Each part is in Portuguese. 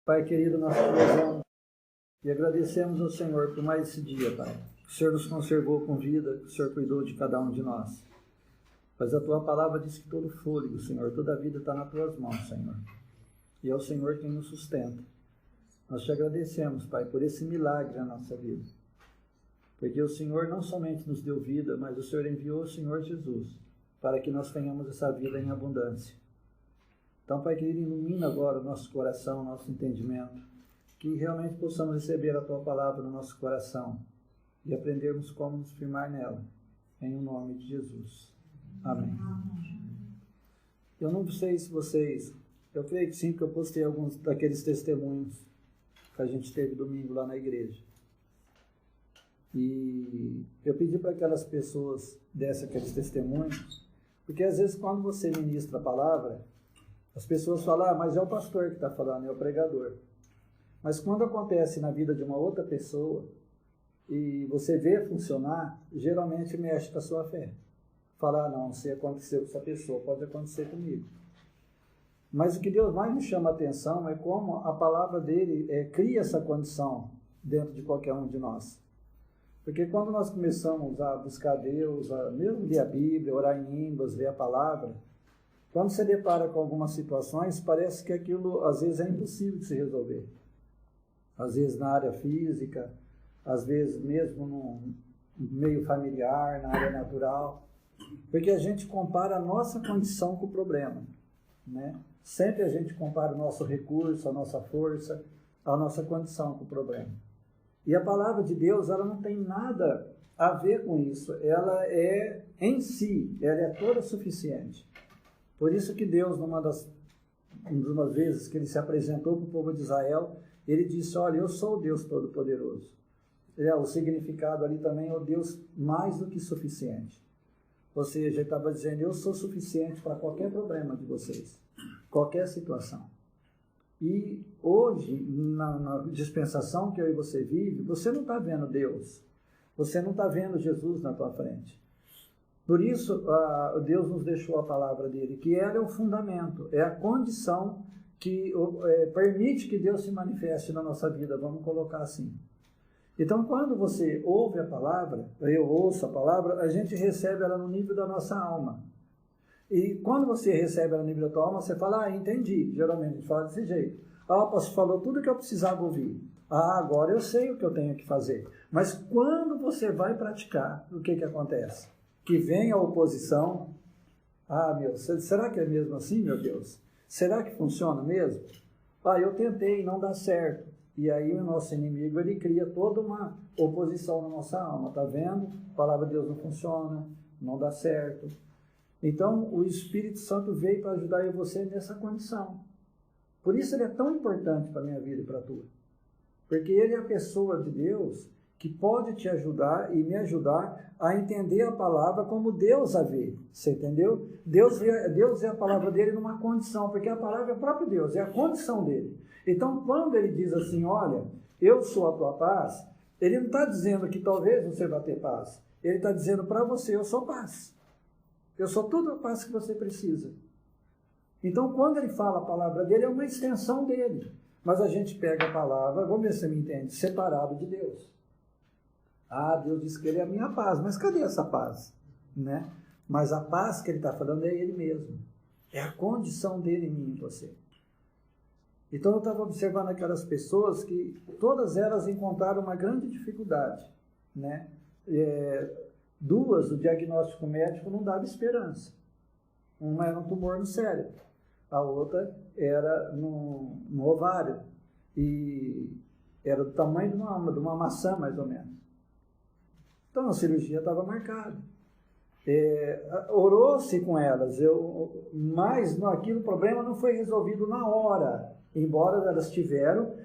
Pai querido, nós te louvamos e agradecemos ao Senhor por mais esse dia, Pai. O Senhor nos conservou com vida, o Senhor cuidou de cada um de nós. Mas a Tua palavra diz que todo fôlego, Senhor, toda a vida está nas Tuas mãos, Senhor. E é o Senhor quem nos sustenta. Nós te agradecemos, Pai, por esse milagre na nossa vida. Porque o Senhor não somente nos deu vida, mas o Senhor enviou o Senhor Jesus para que nós tenhamos essa vida em abundância. Então, Pai querido, ilumina agora o nosso coração, o nosso entendimento, que realmente possamos receber a Tua palavra no nosso coração e aprendermos como nos firmar nela, em o nome de Jesus. Amém. Eu não sei se vocês, eu creio que sim, porque eu postei alguns daqueles testemunhos que a gente teve domingo lá na igreja. E eu pedi para aquelas pessoas dessem aqueles testemunhos, porque às vezes quando você ministra a palavra, as pessoas falam, mas é o pastor que está falando, é o pregador. Mas quando acontece na vida de uma outra pessoa e você vê funcionar, geralmente mexe com a sua fé. Falar, não, se aconteceu com essa pessoa, pode acontecer comigo. Mas o que Deus mais me chama a atenção é como a palavra dele cria essa condição dentro de qualquer um de nós. Porque quando nós começamos a buscar Deus, a mesmo ler a Bíblia, orar em línguas, ler a palavra, quando você depara com algumas situações, parece que aquilo às vezes é impossível de se resolver. Às vezes na área física, às vezes mesmo no meio familiar, na área natural. Porque a gente compara a nossa condição com o problema, né? Sempre a gente compara o nosso recurso, a nossa força, a nossa condição com o problema. E a palavra de Deus, ela não tem nada a ver com isso. Ela é em si, ela é toda suficiente. Por isso que Deus, uma das vezes que ele se apresentou para o povo de Israel, ele disse, olha, eu sou o Deus Todo-Poderoso. O significado ali também é o Deus mais do que suficiente. Ou seja, ele estava dizendo, eu sou suficiente para qualquer problema de vocês, qualquer situação. E hoje, na dispensação que eu e você vive, você não está vendo Deus, você não está vendo Jesus na tua frente. Por isso, Deus nos deixou a palavra dele, que ela é o fundamento, é a condição que permite que Deus se manifeste na nossa vida, vamos colocar assim. Então, quando você ouve a palavra, eu ouço a palavra, a gente recebe ela no nível da nossa alma. E quando você recebe ela no nível da tua alma, você fala, entendi. Geralmente a gente fala desse jeito. O pastor falou tudo que eu precisava ouvir. Agora eu sei o que eu tenho que fazer. Mas quando você vai praticar, o que acontece? Que vem a oposição. Será que é mesmo assim, meu Deus? Será que funciona mesmo? Eu tentei, não dá certo. E aí o nosso inimigo, ele cria toda uma oposição na nossa alma, tá vendo? A palavra de Deus não funciona, não dá certo. Então, o Espírito Santo veio para ajudar eu e você nessa condição. Por isso ele é tão importante para a minha vida e para a tua. Porque ele é a pessoa de Deus que pode te ajudar e me ajudar a entender a palavra como Deus a vê. Você entendeu? Deus é a palavra dele numa condição, porque a palavra é o próprio Deus, é a condição dele. Então, quando ele diz assim, olha, eu sou a tua paz, ele não está dizendo que talvez você vá ter paz. Ele está dizendo para você, eu sou paz. Eu sou toda a paz que você precisa. Então, quando ele fala a palavra dele, é uma extensão dele. Mas a gente pega a palavra, vamos ver se você me entende, separado de Deus. Deus diz que ele é a minha paz, mas cadê essa paz? Né? Mas a paz que ele está falando é ele mesmo. É a condição dele em mim e você. Então eu estava observando aquelas pessoas que todas elas encontraram uma grande dificuldade. Né? Duas, o diagnóstico médico não dava esperança. Uma era um tumor no cérebro, a outra era no ovário. E era do tamanho de uma maçã, mais ou menos. Então a cirurgia estava marcada. Orou-se com elas, mas aquilo, o problema não foi resolvido na hora, embora elas tiveram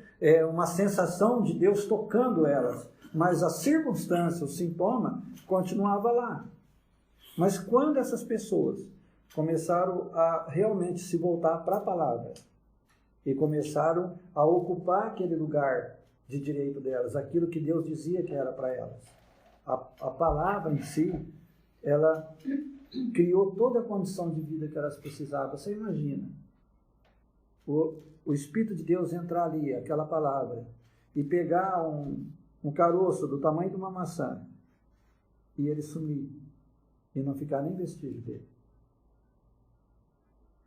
uma sensação de Deus tocando elas, mas a circunstância, o sintoma, continuava lá. Mas quando essas pessoas começaram a realmente se voltar para a palavra e começaram a ocupar aquele lugar de direito delas, aquilo que Deus dizia que era para elas, a palavra em si, ela criou toda a condição de vida que elas precisavam. Você imagina, o Espírito de Deus entrar ali, aquela palavra, e pegar um caroço do tamanho de uma maçã, e ele sumir, e não ficar nem vestígio dele.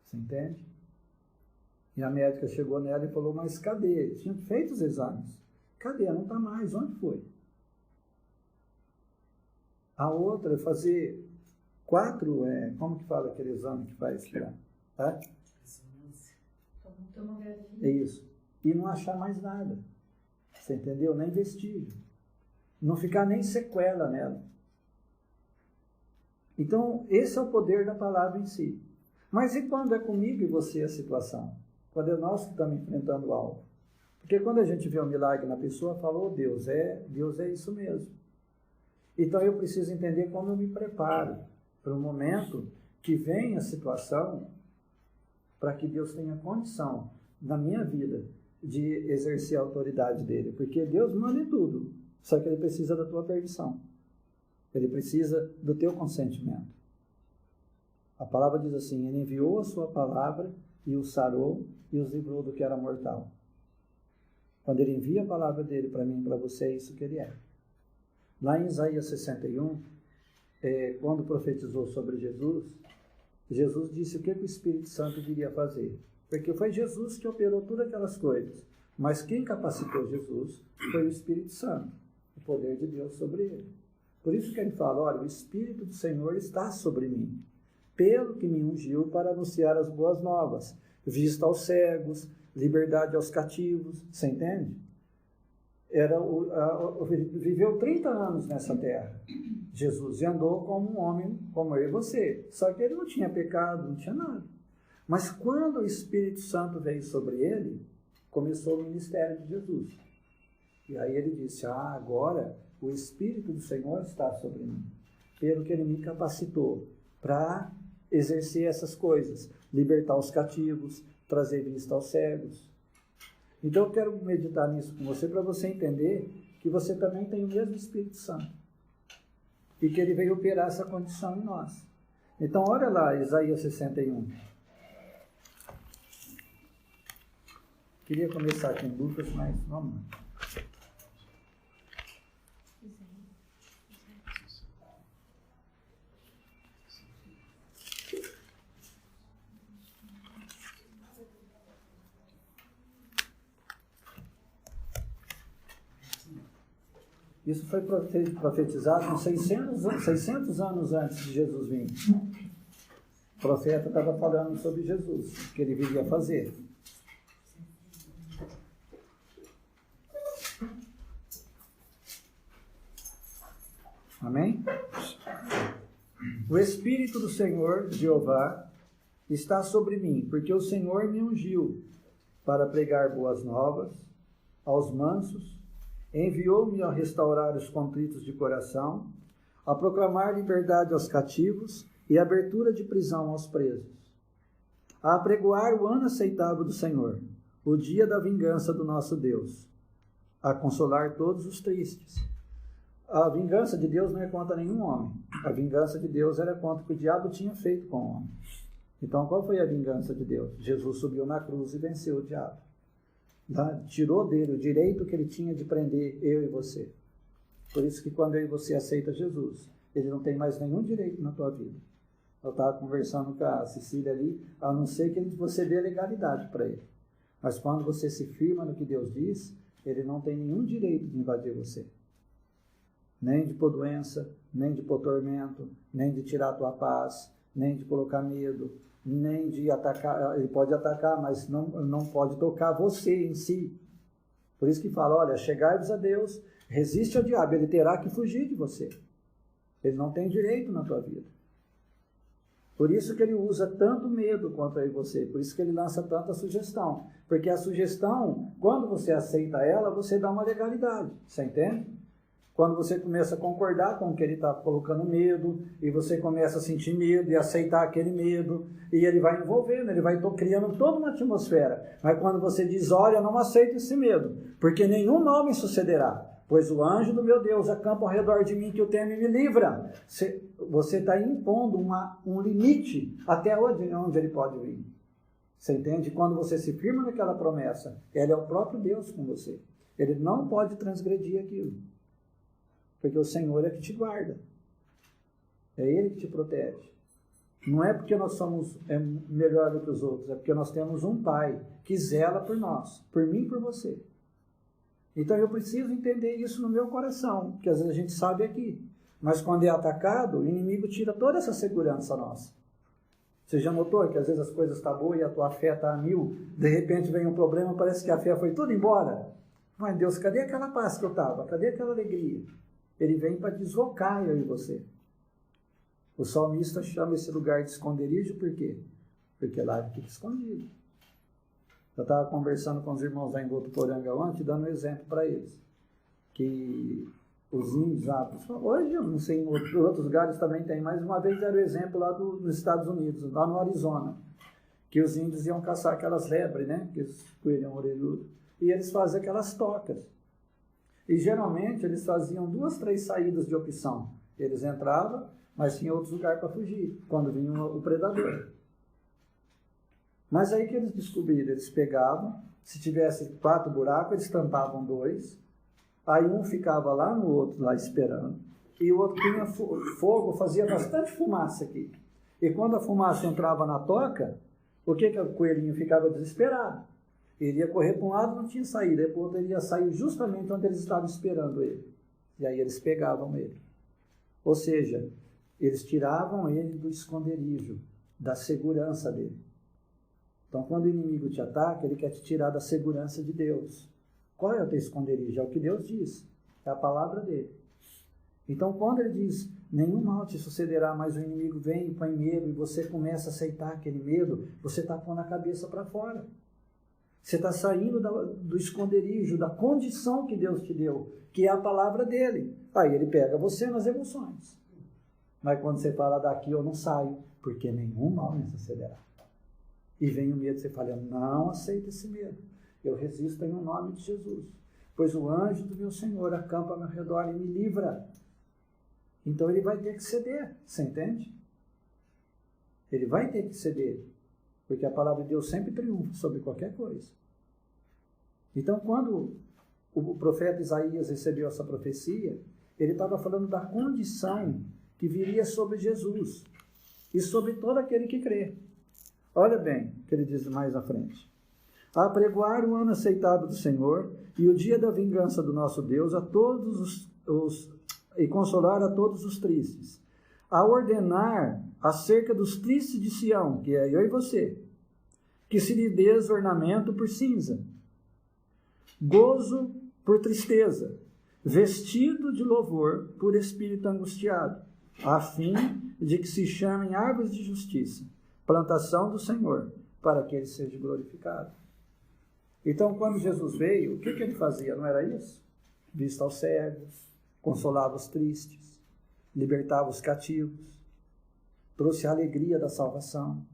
Você entende? E a médica chegou nela e falou, mas cadê? Tinha feito os exames. Cadê? Não está mais. Onde foi? A outra, fazer 4, como que fala aquele exame que faz? Tomografia. É isso. E não achar mais nada. Você entendeu? Nem vestígio. Não ficar nem sequela nela. Então, esse é o poder da palavra em si. Mas e quando é comigo e você a situação? Quando é nós que estamos enfrentando algo? Porque quando a gente vê um milagre na pessoa, falou, Deus é isso mesmo. Então eu preciso entender como eu me preparo para o momento que vem a situação, para que Deus tenha condição na minha vida de exercer a autoridade dele. Porque Deus manda em tudo, só que ele precisa da tua permissão. Ele precisa do teu consentimento. A palavra diz assim, ele enviou a sua palavra e os sarou e os livrou do que era mortal. Quando ele envia a palavra dele para mim e para você, é isso que ele é. Lá em Isaías 61, quando profetizou sobre Jesus, Jesus disse o que o Espírito Santo viria fazer. Porque foi Jesus que operou todas aquelas coisas. Mas quem capacitou Jesus foi o Espírito Santo, o poder de Deus sobre ele. Por isso que ele fala, olha, o Espírito do Senhor está sobre mim, pelo que me ungiu para anunciar as boas novas, vista aos cegos, liberdade aos cativos. Você entende? Viveu 30 anos nessa terra, Jesus, e andou como um homem, como eu e você. Só que ele não tinha pecado, não tinha nada. Mas quando o Espírito Santo veio sobre ele, começou o ministério de Jesus. E aí ele disse, agora o Espírito do Senhor está sobre mim, pelo que ele me capacitou para exercer essas coisas, libertar os cativos, trazer vista aos cegos. Então eu quero meditar nisso com você, para você entender que você também tem o mesmo Espírito Santo e que ele veio operar essa condição em nós. Então olha lá, Isaías 61. Queria começar aqui em Lucas, mas vamos lá. Isso foi profetizado 600 anos antes de Jesus vir. O profeta estava falando sobre Jesus, o que ele viria fazer. Amém? O Espírito do Senhor, Jeová, está sobre mim, porque o Senhor me ungiu para pregar boas novas aos mansos, enviou-me a restaurar os contritos de coração, a proclamar liberdade aos cativos e abertura de prisão aos presos, a apregoar o ano aceitável do Senhor, o dia da vingança do nosso Deus, a consolar todos os tristes. A vingança de Deus não é contra nenhum homem. A vingança de Deus era contra o que o diabo tinha feito com o homem. Então, qual foi a vingança de Deus? Jesus subiu na cruz e venceu o diabo. Tirou dele o direito que ele tinha de prender eu e você. Por isso que quando eu e você aceita Jesus, ele não tem mais nenhum direito na tua vida. Eu estava conversando com a Cecília ali, a não ser que você dê legalidade para ele. Mas quando você se firma no que Deus diz, ele não tem nenhum direito de invadir você. Nem de pôr doença, nem de pôr tormento, nem de tirar a tua paz, nem de colocar medo, nem de atacar. Ele pode atacar, mas não pode tocar você em si. Por isso que fala, olha, chegai-vos a Deus, resiste ao diabo, ele terá que fugir de você. Ele não tem direito na tua vida. Por isso que ele usa tanto medo contra você, por isso que ele lança tanta sugestão. Porque a sugestão, quando você aceita ela, você dá uma legalidade, você entende? Quando você começa a concordar com o que ele está colocando medo, e você começa a sentir medo e aceitar aquele medo, e ele vai envolvendo, ele vai criando toda uma atmosfera. Mas quando você diz, olha, eu não aceito esse medo, porque nenhum mal me sucederá, pois o anjo do meu Deus acampa ao redor de mim, que o teme e me livra. Você está impondo um limite até onde ele pode vir. Você entende? Quando você se firma naquela promessa, ele é o próprio Deus com você. Ele não pode transgredir aquilo. Porque o Senhor é que te guarda. É Ele que te protege. Não é porque nós somos melhor do que os outros, é porque nós temos um Pai que zela por nós, por mim e por você. Então eu preciso entender isso no meu coração, que às vezes a gente sabe aqui. Mas quando é atacado, o inimigo tira toda essa segurança nossa. Você já notou que às vezes as coisas estão boas e a tua fé está a 1000, de repente vem um problema, parece que a fé foi toda embora. Mas Deus, cadê aquela paz que eu estava? Cadê aquela alegria? Ele vem para deslocar eu e você. O salmista chama esse lugar de esconderijo por quê? Porque lá ele fica escondido. Eu estava conversando com os irmãos lá em Votuporanga ontem, dando um exemplo para eles. Que os índios lá, hoje eu não sei, em outros lugares também tem, mas uma vez deram o exemplo lá nos Estados Unidos, lá no Arizona, que os índios iam caçar aquelas lebres, né? Aqueles coelhão orelhudo, e eles faziam aquelas tocas. E geralmente eles faziam 2, 3 saídas de opção. Eles entravam, mas tinha outros lugares para fugir, quando vinha o predador. Mas aí que eles descobriram, eles pegavam, se tivesse 4 buracos, eles tampavam 2, aí um ficava lá no outro, lá esperando, e o outro tinha fogo, fazia bastante fumaça aqui. E quando a fumaça entrava na toca, o que o coelhinho ficava desesperado? Ele ia correr para um lado, não tinha saída, e para o outro ele ia sair justamente onde eles estavam esperando ele. E aí eles pegavam ele. Ou seja, eles tiravam ele do esconderijo, da segurança dele. Então, quando o inimigo te ataca, ele quer te tirar da segurança de Deus. Qual é o teu esconderijo? É o que Deus diz. É a palavra dele. Então, quando ele diz, nenhum mal te sucederá, mas o inimigo vem e põe medo, e você começa a aceitar aquele medo, você está pondo a cabeça para fora. Você está saindo do esconderijo, da condição que Deus te deu, que é a palavra dele. Aí ele pega você nas emoções. Mas quando você fala daqui eu não saio, porque nenhum mal me sucederá. E vem o medo, você fala, eu não aceito esse medo. Eu resisto em nome de Jesus. Pois o anjo do meu Senhor acampa ao meu redor e me livra. Então ele vai ter que ceder, você entende? Ele vai ter que ceder. Porque a palavra de Deus sempre triunfa sobre qualquer coisa. Então quando o profeta Isaías recebeu essa profecia, ele estava falando da condição que viria sobre Jesus e sobre todo aquele que crê. Olha bem o que ele diz mais à frente. A apregoar o ano aceitável do Senhor e o dia da vingança do nosso Deus a todos e consolar a todos os tristes. A ordenar acerca dos tristes de Sião, que é eu e você, que se lhe dê ornamento por cinza, gozo por tristeza, vestido de louvor por espírito angustiado, a fim de que se chamem árvores de justiça, plantação do Senhor, para que ele seja glorificado. Então, quando Jesus veio, o que ele fazia? Não era isso? Vista aos cegos, consolava os tristes, libertava os cativos, trouxe a alegria da salvação.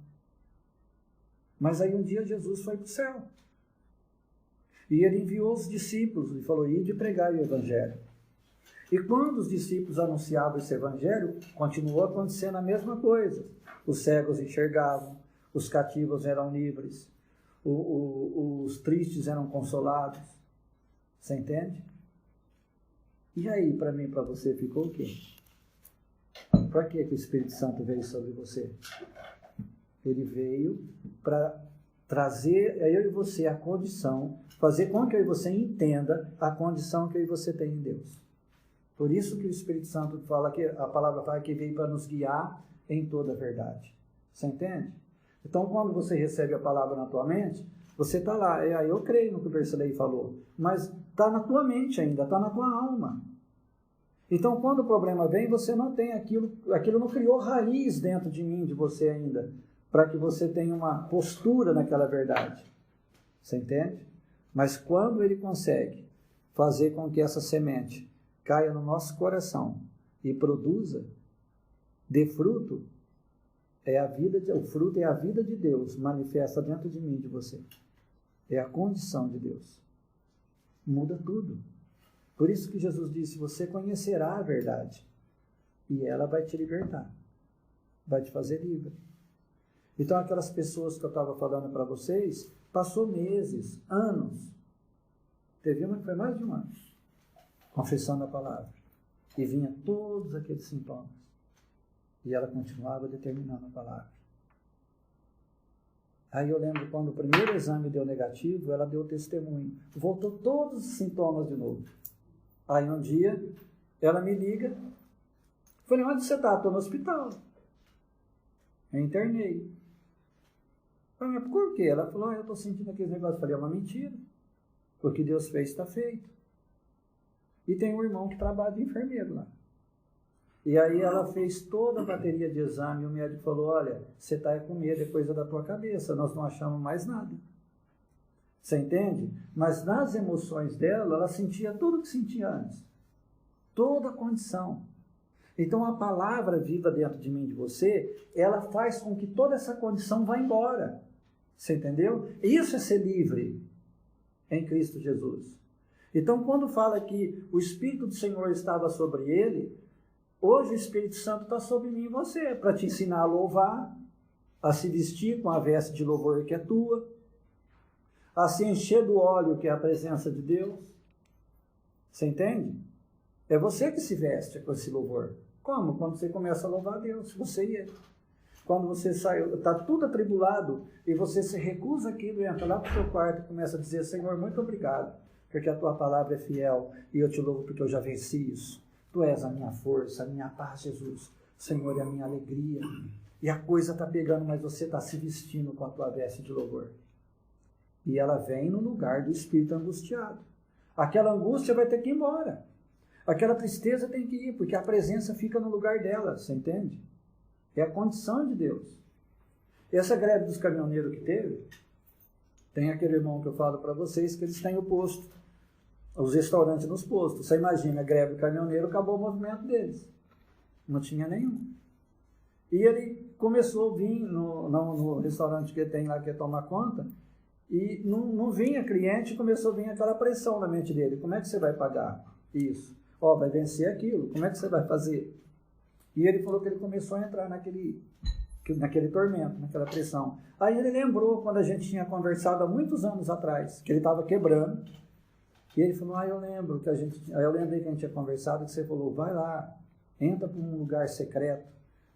Mas aí um dia Jesus foi para o céu. E ele enviou os discípulos e falou, ide pregar o evangelho. E quando os discípulos anunciavam esse evangelho, continuou acontecendo a mesma coisa. Os cegos enxergavam, os cativos eram livres, os tristes eram consolados. Você entende? E aí, para mim e para você, ficou o quê? Para que o Espírito Santo veio sobre você? Ele veio para trazer a eu e você a condição, fazer com que eu e você entenda a condição que eu e você tem em Deus. Por isso que o Espírito Santo fala, que a palavra fala que veio para nos guiar em toda a verdade. Você entende? Então, quando você recebe a palavra na tua mente, você está lá, eu creio no que o Bercelei falou, mas está na tua mente ainda, está na tua alma. Então, quando o problema vem, você não tem aquilo não criou raiz dentro de mim, de você ainda, para que você tenha uma postura naquela verdade. Você entende? Mas quando ele consegue fazer com que essa semente caia no nosso coração e produza, dê fruto, o fruto é a vida de Deus, manifesta dentro de mim, de você. É a condição de Deus. Muda tudo. Por isso que Jesus disse, você conhecerá a verdade e ela vai te libertar, vai te fazer livre. Então, aquelas pessoas que eu estava falando para vocês, passou meses, anos. Teve uma que foi mais de um ano, confessando a palavra. E vinha todos aqueles sintomas. E ela continuava determinando a palavra. Aí eu lembro quando o primeiro exame deu negativo, ela deu testemunho. Voltou todos os sintomas de novo. Aí um dia, ela me liga. Falei, onde você está? Estou no hospital. Eu internei. Falei, mas por quê? Ela falou, eu estou sentindo aqueles negócios. Falei, é uma mentira. O que Deus fez está feito. E tem um irmão que trabalha de enfermeiro lá. E aí ela fez toda a bateria de exame e o médico falou, olha, você está com medo, é coisa da tua cabeça, nós não achamos mais nada. Você entende? Mas nas emoções dela, ela sentia tudo o que sentia antes. Toda a condição. Então a palavra viva dentro de mim e de você, ela faz com que toda essa condição vá embora. Você entendeu? Isso é ser livre em Cristo Jesus. Então quando fala que o Espírito do Senhor estava sobre ele, hoje o Espírito Santo está sobre mim e você, para te ensinar a louvar, a se vestir com a veste de louvor que é tua, a se encher do óleo que é a presença de Deus. Você entende? É você que se veste com esse louvor. Como? Quando você começa a louvar a Deus, você e ele. Quando você sai, está tudo atribulado e você se recusa aquilo e entra lá para o seu quarto e começa a dizer, Senhor, muito obrigado, porque a tua palavra é fiel e eu te louvo porque eu já venci isso. Tu és a minha força, a minha paz, Jesus. O Senhor é a minha alegria. E a coisa está pegando, mas você está se vestindo com a tua veste de louvor. E ela vem no lugar do espírito angustiado. Aquela angústia vai ter que ir embora. Aquela tristeza tem que ir, porque a presença fica no lugar dela, você entende? É a condição de Deus. Essa greve dos caminhoneiros que teve, tem aquele irmão que eu falo para vocês, que eles têm o posto. Os restaurantes nos postos. Você imagina, a greve do caminhoneiro, acabou o movimento deles. Não tinha nenhum. E ele começou a vir no restaurante que ele tem lá, que é tomar conta, e não vinha cliente, começou a vir aquela pressão na mente dele. Como é que você vai pagar isso? Ó, vai vencer aquilo. Como é que você vai fazer? E ele falou que ele começou a entrar naquele tormento, naquela pressão. Aí ele lembrou quando a gente tinha conversado há muitos anos atrás, que ele estava quebrando. E ele falou, eu lembro que eu lembrei que a gente tinha conversado, que você falou, vai lá, entra para um lugar secreto,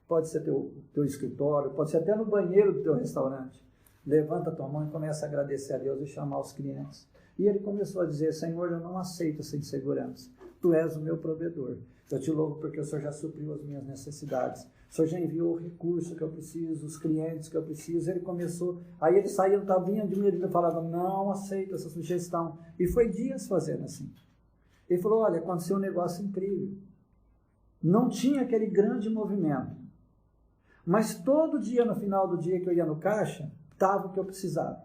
pode ser teu escritório, pode ser até no banheiro do teu restaurante, levanta tua mão e começa a agradecer a Deus e chamar os clientes. E ele começou a dizer, Senhor, eu não aceito essa insegurança, tu és o meu provedor, eu te louvo porque o Senhor já supriu as minhas necessidades, o Senhor já enviou o recurso que eu preciso, os clientes que eu preciso. Ele começou, aí ele saiu, vinha de mim, ele falava, não aceito essa sugestão. E foi dias fazendo assim. Ele falou, olha, aconteceu um negócio incrível. Não tinha aquele grande movimento. Mas todo dia, no final do dia que eu ia no caixa, estava o que eu precisava.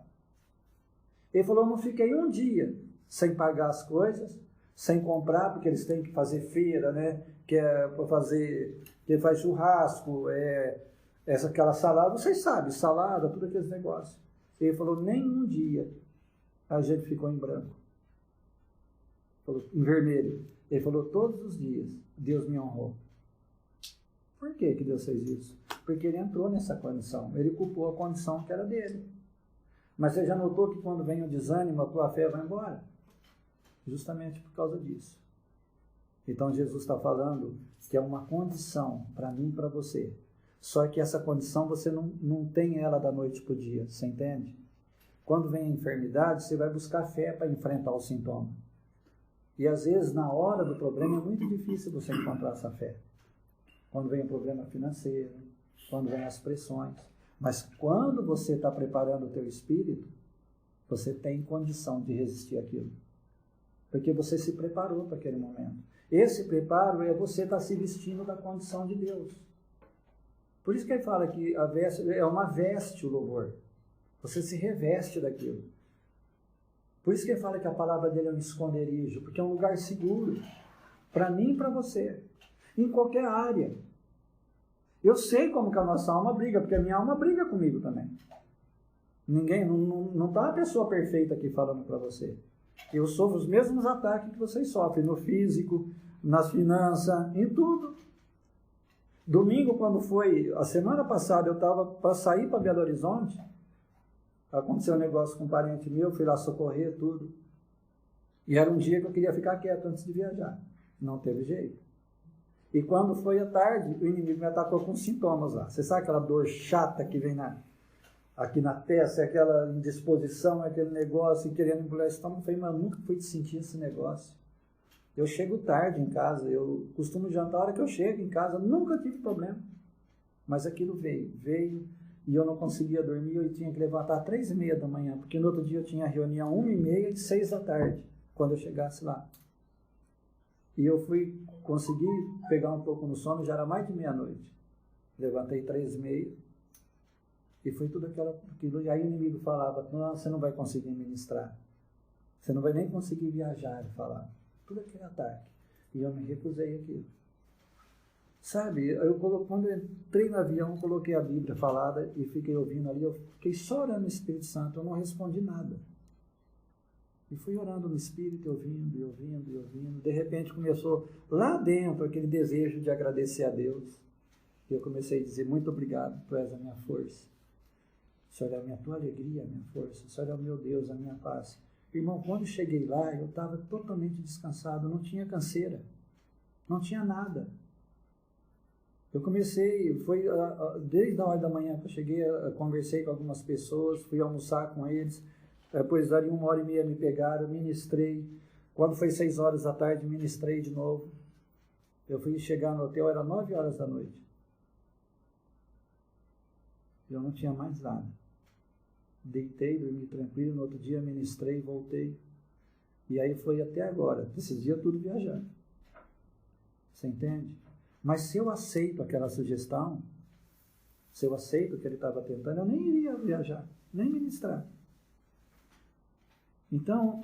Ele falou, eu não fiquei um dia sem pagar as coisas, sem comprar, porque eles têm que fazer feira, né? Que é para fazer, que faz churrasco, aquela salada, vocês sabem, salada, tudo aqueles negócios. Ele falou, nem um dia a gente ficou em branco. Falou, em vermelho. Ele falou, todos os dias Deus me honrou. Por que Deus fez isso? Porque ele entrou nessa condição, ele culpou a condição que era dele. Mas você já notou que quando vem o desânimo, a tua fé vai embora? Justamente por causa disso. Então Jesus está falando que é uma condição para mim e para você. Só que essa condição você não tem ela da noite para o dia, você entende? Quando vem a enfermidade, você vai buscar fé para enfrentar o sintoma. E às vezes na hora do problema é muito difícil você encontrar essa fé. Quando vem o problema financeiro, quando vem as pressões. Mas quando você está preparando o teu espírito, você tem condição de resistir àquilo. Porque você se preparou para aquele momento. Esse preparo é você estar se vestindo da condição de Deus. Por isso que ele fala que a veste é uma veste o louvor. Você se reveste daquilo. Por isso que ele fala que a palavra dele é um esconderijo, porque é um lugar seguro para mim e para você, em qualquer área. Eu sei como que a nossa alma briga, porque a minha alma briga comigo também. Não está uma pessoa perfeita aqui falando para você. Eu sofro os mesmos ataques que vocês sofrem, no físico, nas finanças, em tudo. Domingo, quando foi, a semana passada, eu estava para sair para Belo Horizonte, aconteceu um negócio com um parente meu, fui lá socorrer tudo. E era um dia que eu queria ficar quieto antes de viajar. Não teve jeito. E quando foi à tarde, o inimigo me atacou com sintomas lá. Você sabe aquela dor chata que vem aqui na testa, aquela indisposição, aquele negócio, querendo embrulhar o estômago? Eu falei, mas nunca fui sentir esse negócio. Eu chego tarde em casa, eu costumo jantar a hora que eu chego em casa, nunca tive problema. Mas aquilo veio, e eu não conseguia dormir, eu tinha que levantar 3h30 da manhã, porque no outro dia eu tinha reunião 1h30 e 6 da tarde, quando eu chegasse lá. E eu consegui pegar um pouco no sono, já era mais de meia-noite. Levantei 3h30 e foi tudo aquilo. E aí o inimigo falava, não, você não vai conseguir ministrar. Você não vai nem conseguir viajar, ele falava. Tudo aquele ataque. E eu me recusei aquilo. Sabe, quando eu entrei no avião, coloquei a Bíblia falada e fiquei ouvindo ali, eu fiquei só orando no Espírito Santo, eu não respondi nada. E fui orando no Espírito, ouvindo. De repente começou lá dentro aquele desejo de agradecer a Deus. E eu comecei a dizer, muito obrigado, Tu és a minha força. O Senhor é a tua alegria, a minha força. O Senhor é o meu Deus, a minha paz. Irmão, quando cheguei lá, eu estava totalmente descansado, não tinha canseira, não tinha nada. Eu comecei, desde a hora da manhã que eu cheguei, conversei com algumas pessoas, fui almoçar com eles, depois ali 1h30 me pegaram, ministrei. Quando foi 6 horas da tarde, ministrei de novo. Eu fui chegar no hotel, era 9 horas da noite. Eu não tinha mais nada. Deitei, dormi tranquilo, no outro dia ministrei, voltei. E aí foi até agora, esses dias tudo viajando. Você entende? Mas se eu aceito aquela sugestão, se eu aceito o que ele estava tentando, eu nem iria viajar, nem ministrar. Então,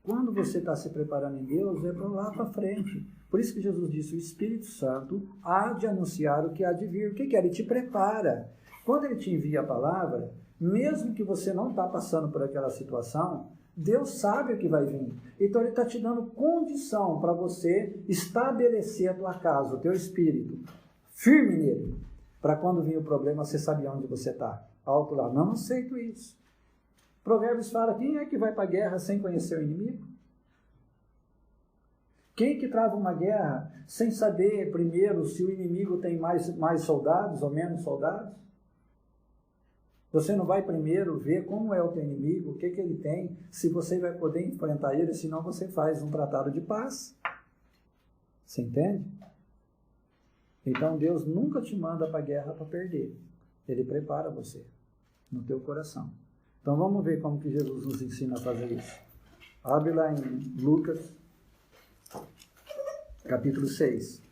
quando você está se preparando em Deus, é para lá para frente. Por isso que Jesus disse, o Espírito Santo há de anunciar o que há de vir. O que é? Ele te prepara. Quando ele te envia a palavra, mesmo que você não está passando por aquela situação, Deus sabe o que vai vir. Então ele está te dando condição para você estabelecer a tua casa, o teu espírito, firme nele, para quando vir o problema, você sabe onde você está. Alto lá, não aceito isso. Provérbios fala, quem é que vai para a guerra sem conhecer o inimigo? Quem que trava uma guerra sem saber primeiro se o inimigo tem mais soldados ou menos soldados? Você não vai primeiro ver como é o teu inimigo, o que ele tem, se você vai poder enfrentar ele, senão você faz um tratado de paz. Você entende? Então Deus nunca te manda para a guerra para perder. Ele prepara você no teu coração. Então vamos ver como que Jesus nos ensina a fazer isso. Abre lá em Lucas, capítulo 6.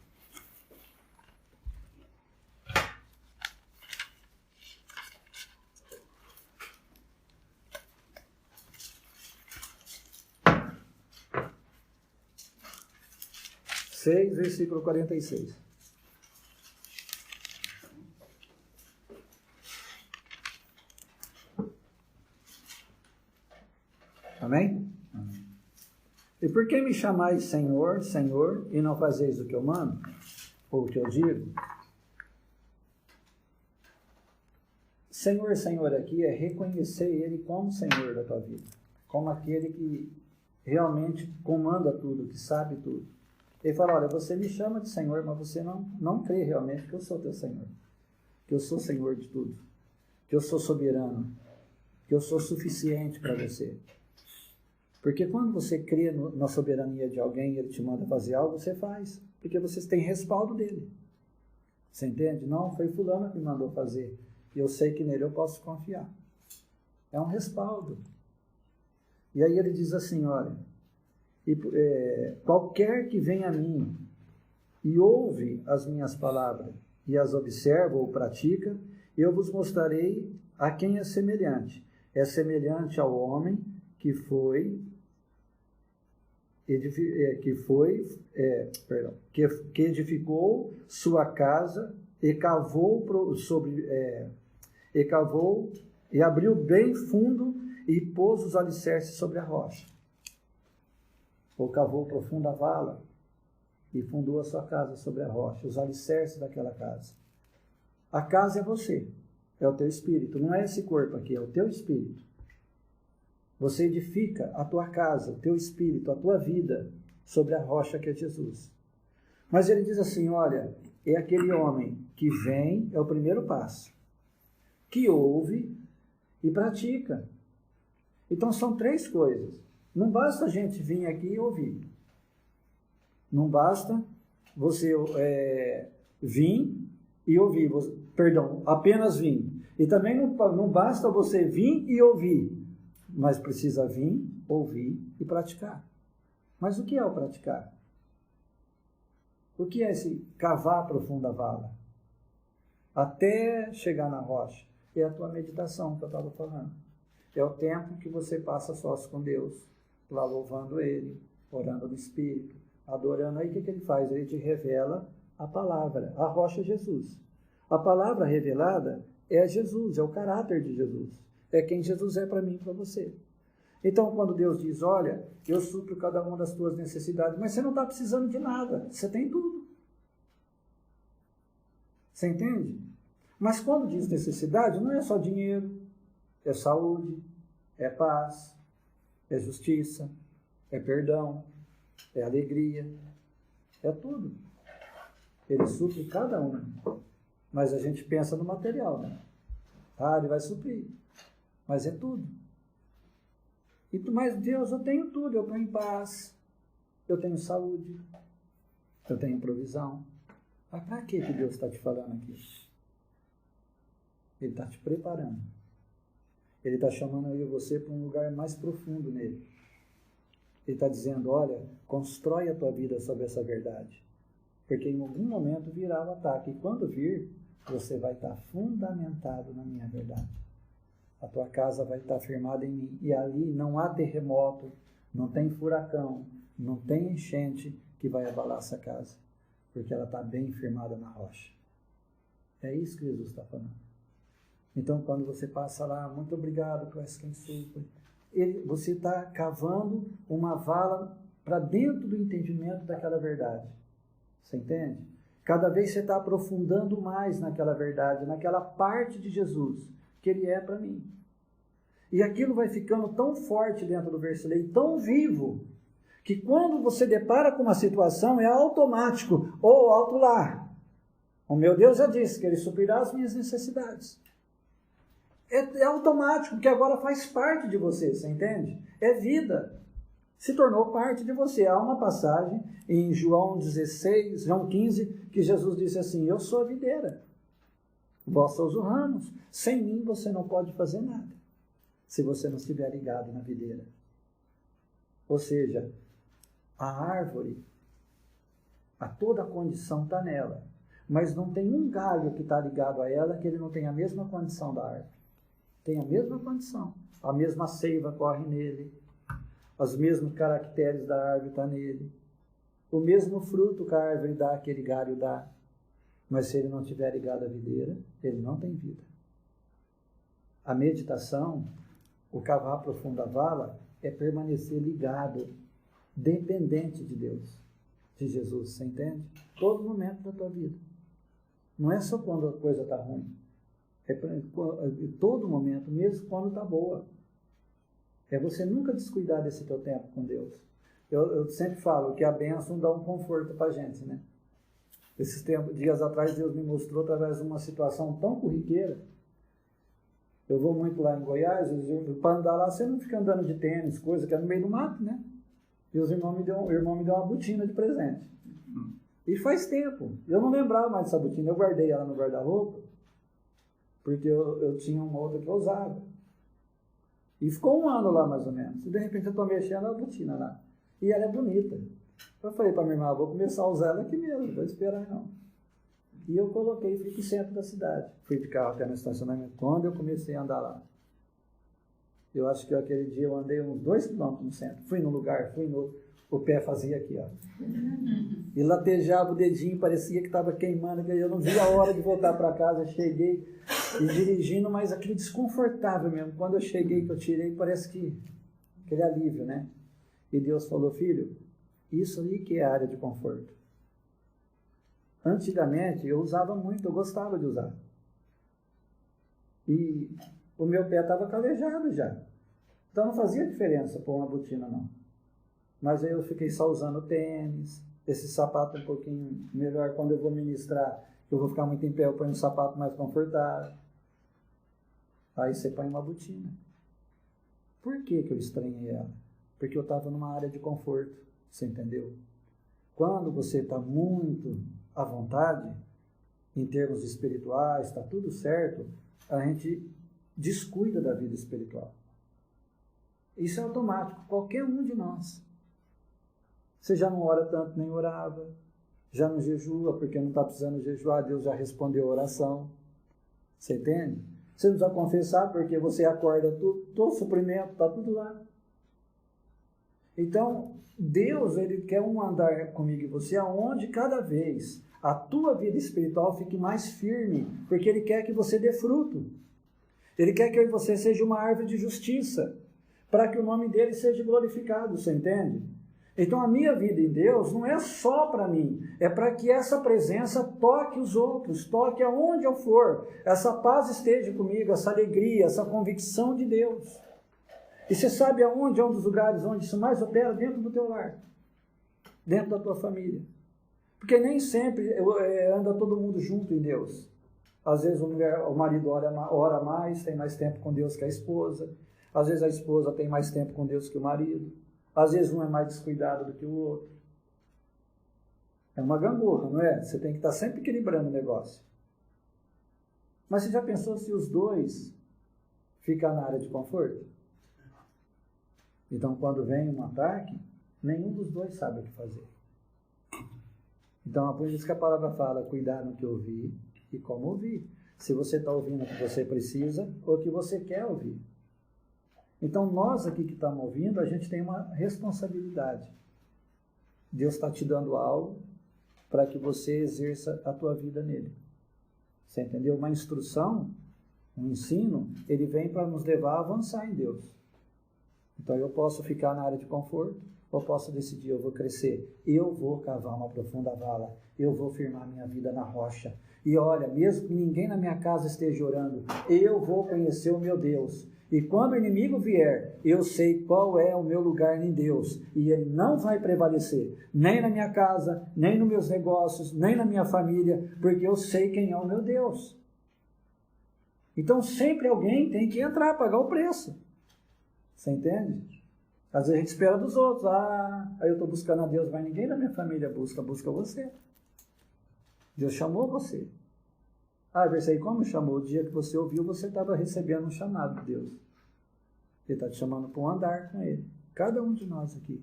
Versículo 46. Amém? Amém. E por que me chamais Senhor, Senhor, e não fazeis o que eu mando? Ou o que eu digo? Senhor, Senhor aqui é reconhecer Ele como Senhor da tua vida. Como aquele que realmente comanda tudo, que sabe tudo. Ele fala, olha, você me chama de Senhor, mas você não crê realmente que eu sou teu Senhor. Que eu sou Senhor de tudo. Que eu sou soberano. Que eu sou suficiente para você. Porque quando você crê na soberania de alguém e ele te manda fazer algo, você faz. Porque vocês têm respaldo dele. Você entende? Não, foi fulano que me mandou fazer. E eu sei que nele eu posso confiar. É um respaldo. E aí ele diz assim, olha... qualquer que venha a mim e ouve as minhas palavras e as observa ou pratica, eu vos mostrarei a quem é semelhante. É semelhante ao homem que edificou sua casa e cavou e abriu bem fundo e pôs os alicerces sobre a rocha. Ou cavou profunda vala, e fundou a sua casa sobre a rocha, os alicerces daquela casa. A casa é você, é o teu espírito, não é esse corpo aqui, é o teu espírito. Você edifica a tua casa, o teu espírito, a tua vida sobre a rocha que é Jesus. Mas ele diz assim, olha, é aquele homem que vem, é o primeiro passo, que ouve e pratica. Então são 3 coisas. Não basta a gente vir aqui e ouvir. Não basta você vir e ouvir. Perdão, apenas vir. E também não basta você vir e ouvir. Mas precisa vir, ouvir e praticar. Mas o que é o praticar? O que é esse cavar a profunda vala? Até chegar na rocha. É a tua meditação que eu estava falando. É o tempo que você passa sós com Deus, lá louvando Ele, orando no Espírito, adorando. Aí o que ele faz? Ele te revela a palavra. A rocha é Jesus. A palavra revelada é Jesus, é o caráter de Jesus. É quem Jesus é para mim e para você. Então, quando Deus diz, olha, eu supro cada uma das tuas necessidades, mas você não está precisando de nada, você tem tudo. Você entende? Mas quando diz necessidade, não é só dinheiro, é saúde, é paz, é justiça, é perdão, é alegria, é tudo. Ele supre cada um. Mas a gente pensa no material, né? Ah, ele vai suprir. Mas é tudo. Mas Deus, eu tenho tudo, eu estou em paz, eu tenho saúde, eu tenho provisão. Mas para que Deus está te falando aqui? Ele está te preparando. Ele está chamando eu e você para um lugar mais profundo nele. Ele está dizendo, olha, constrói a tua vida sobre essa verdade. Porque em algum momento virá o ataque. E quando vir, você vai estar fundamentado na minha verdade. A tua casa vai estar firmada em mim. E ali não há terremoto, não tem furacão, não tem enchente que vai abalar essa casa. Porque ela está bem firmada na rocha. É isso que Jesus está falando. Então, quando você passa lá, muito obrigado, tu és quem supre. Você está cavando uma vala para dentro do entendimento daquela verdade. Você entende? Cada vez você está aprofundando mais naquela verdade, naquela parte de Jesus, que Ele é para mim. E aquilo vai ficando tão forte dentro do versículo, tão vivo, que quando você depara com uma situação, é automático, ou alto lá. O meu Deus já disse que Ele suprirá as minhas necessidades. É automático, porque agora faz parte de você, você entende? É vida. Se tornou parte de você. Há uma passagem em João 16, João 15, que Jesus disse assim, eu sou a videira, vós sois os ramos. Sem mim você não pode fazer nada, se você não estiver ligado na videira. Ou seja, a árvore, a toda a condição está nela, mas não tem um galho que está ligado a ela que ele não tenha a mesma condição da árvore. Tem a mesma condição, a mesma seiva corre nele, os mesmos caracteres da árvore estão nele, o mesmo fruto que a árvore dá, aquele galho dá, mas se ele não estiver ligado à videira, ele não tem vida. A meditação, o cavar profunda vala, é permanecer ligado, dependente de Deus, de Jesus, você entende? Todo momento da tua vida. Não é só quando a coisa está ruim. É todo momento, mesmo quando está boa. É você nunca descuidar desse teu tempo com Deus. Eu sempre falo que a bênção dá um conforto para a gente, né? Esses dias atrás Deus me mostrou através de uma situação tão corriqueira. Eu vou muito lá em Goiás, para andar lá você não fica andando de tênis, coisa que é no meio do mato, né? E o irmão me deu uma botina de presente. E faz tempo. Eu não lembrava mais dessa botina, eu guardei ela no guarda-roupa, porque eu tinha uma outra que eu usava. E ficou 1 ano lá, mais ou menos. E de repente eu estou mexendo a botina lá. E ela é bonita. Eu falei para minha irmã, vou começar a usar ela aqui mesmo, não vou esperar não. E eu coloquei e fui para o centro da cidade. Fui de carro até no estacionamento. Quando eu comecei a andar lá, eu acho que aquele dia eu andei uns 2 quilômetros no centro. Fui num lugar, o pé fazia aqui, ó. E latejava o dedinho, parecia que estava queimando. Eu não vi a hora de voltar para casa. Cheguei e dirigindo, mas aquele desconfortável mesmo. Quando eu cheguei, que eu tirei, parece que aquele alívio, né? E Deus falou, filho, isso aí que é a área de conforto. Antigamente eu usava muito, eu gostava de usar. E o meu pé estava calejado já. Então não fazia diferença pôr uma botina não. Mas aí eu fiquei só usando tênis, esse sapato um pouquinho melhor quando eu vou ministrar, eu vou ficar muito em pé, eu ponho um sapato mais confortável. Aí você põe uma botina. Por que eu estranhei ela? Porque eu estava numa área de conforto, você entendeu? Quando você está muito à vontade, em termos espirituais, está tudo certo, a gente descuida da vida espiritual. Isso é automático, qualquer um de nós. Você já não ora tanto, nem orava, já não jejua, porque não está precisando jejuar, Deus já respondeu a oração. Você entende? Você não precisa confessar, porque você acorda tudo, todo suprimento, está tudo lá. Então, Deus, Ele quer andar comigo e você, aonde cada vez a tua vida espiritual fique mais firme, porque Ele quer que você dê fruto. Ele quer que você seja uma árvore de justiça, para que o nome dele seja glorificado, você entende? Então a minha vida em Deus não é só para mim, é para que essa presença toque os outros, toque aonde eu for, essa paz esteja comigo, essa alegria, essa convicção de Deus. E você sabe aonde é um dos lugares onde isso mais opera? Dentro do teu lar, dentro da tua família. Porque nem sempre anda todo mundo junto em Deus. Às vezes o marido ora mais, tem mais tempo com Deus que a esposa. Às vezes a esposa tem mais tempo com Deus que o marido. Às vezes um é mais descuidado do que o outro. É uma gangorra, não é? Você tem que estar sempre equilibrando o negócio. Mas você já pensou se os dois ficam na área de conforto? Então, quando vem um ataque, nenhum dos dois sabe o que fazer. Então, é por isso que a palavra fala, cuidar no que ouvir e como ouvir. Se você está ouvindo o que você precisa ou o que você quer ouvir. Então, nós aqui que estamos ouvindo, a gente tem uma responsabilidade. Deus está te dando algo para que você exerça a tua vida nele. Você entendeu? Uma instrução, um ensino, ele vem para nos levar a avançar em Deus. Então, eu posso ficar na área de conforto, ou posso decidir, eu vou crescer, eu vou cavar uma profunda vala, eu vou firmar minha vida na rocha. E olha, mesmo que ninguém na minha casa esteja orando, eu vou conhecer o meu Deus. E quando o inimigo vier, eu sei qual é o meu lugar em Deus. E ele não vai prevalecer, nem na minha casa, nem nos meus negócios, nem na minha família, porque eu sei quem é o meu Deus. Então sempre alguém tem que entrar, pagar o preço. Você entende? Às vezes a gente espera dos outros. Aí eu estou buscando a Deus, mas ninguém da minha família busca você. Deus chamou você. Mas aí como chamou? O dia que você ouviu, você estava recebendo um chamado de Deus. Ele está te chamando para um andar com Ele. Cada um de nós aqui.